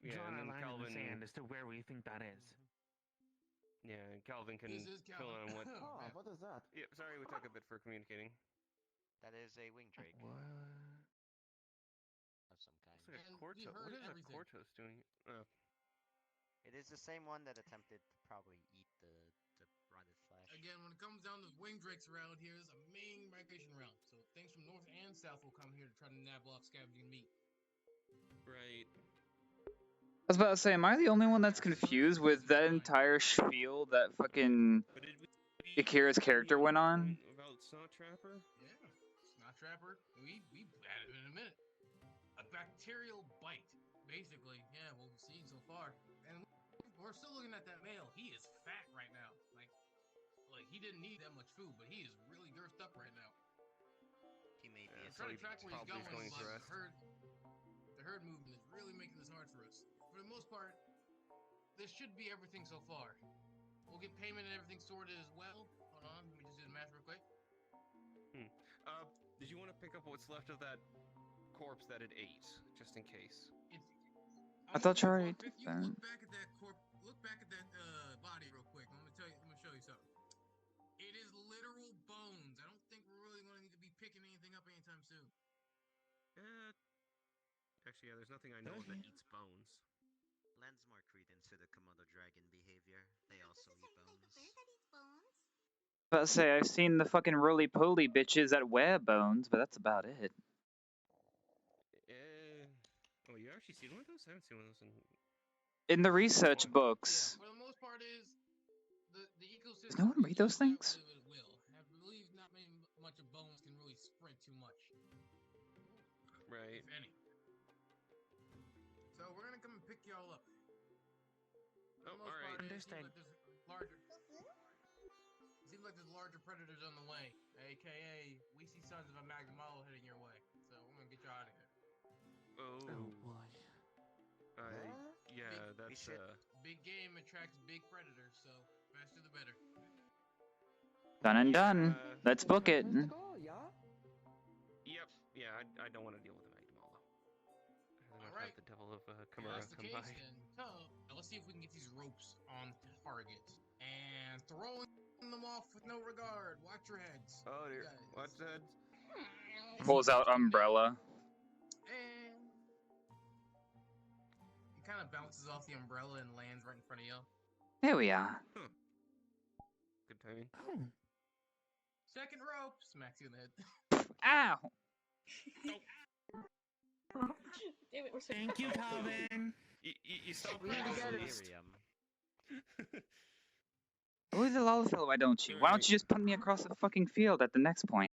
Yeah, drawn and a then line Calvin. in the sand as to where we think that is. Yeah, and Calvin can This is fill in on Calvin. what. Oh, what is that? Yeah, sorry, we took a bit for communicating. That is a wing drake What? of some kind. Looks like a And Corto. we What heard is a everything. Cortos doing? Oh, It is the same one that attempted to probably eat the rotted flesh. Again, when it comes down to wing drakes around here, it's a main migration route. So things from north and south will come here to try to nab off scavenging meat. right. I was about to say, am I the only one that's confused with that entire spiel that fucking But did we? Akira's character went on? About Snot Trapper? Yeah, Snot Trapper. We added it in a minute. A bacterial bite, basically. Yeah, what we've seen so far. And we're still looking at that male. He is fat right now. Like he didn't need that much food, but he is really girthed up right now. He may be Yeah, a so Trying to he track where he's probably is going, going to but rest. the herd movement is really making this hard for us. For the most part, this should be everything so far. We'll get payment and everything sorted as well. Hold on, let me just do the math real quick. Did you want to pick up what's left of that corpse that it ate, just in case? I thought you already did You that. look back at that look back at that body real quick. I'm gonna show you something. It is literal bones. I don't think we're really gonna need to be picking anything up anytime soon. Actually, yeah, there's nothing I know of that eats bones. lends more credence to the Komodo dragon behavior. They also eat bones. About to say, I've seen the fucking roly-poly bitches that wear bones, but that's about it. Oh, you actually seen one of those? I haven't seen one of those in. In the research Yeah, books, for the most part, is the ecosystem. does no one read those things? It will. I believe not many much of bones can really spread too much. Right. If any. So we're gonna come and pick y'all up. For the most alright. part, Understood. Seems like there's larger predators on the way, aka we see sons of a Magmalo heading your way. So we're gonna get you out of here. Oh. boy. Yeah, Big- that's Big game attracts big predators, so faster the better. done and done. Let's book it. Let's go, y'all. Yep. Yeah, I don't want to deal with the Magmalo. I don't Alright. have the devil of If Kamara that's the come case, by. then now let's see if we can get these ropes on target. and throwing them off with no regard. Watch your heads. Oh dear. Guys. Watch that. Pulls out umbrella. And it kind of bounces off the umbrella and lands right in front of you. There we are. Good timing. Second rope smacks you in the head. Ow! Damn it, we're so Thank you, Calvin. You stop We it. delirium. Louis the Lollifellow, why don't you? Why don't you just put me across the fucking field at the next point?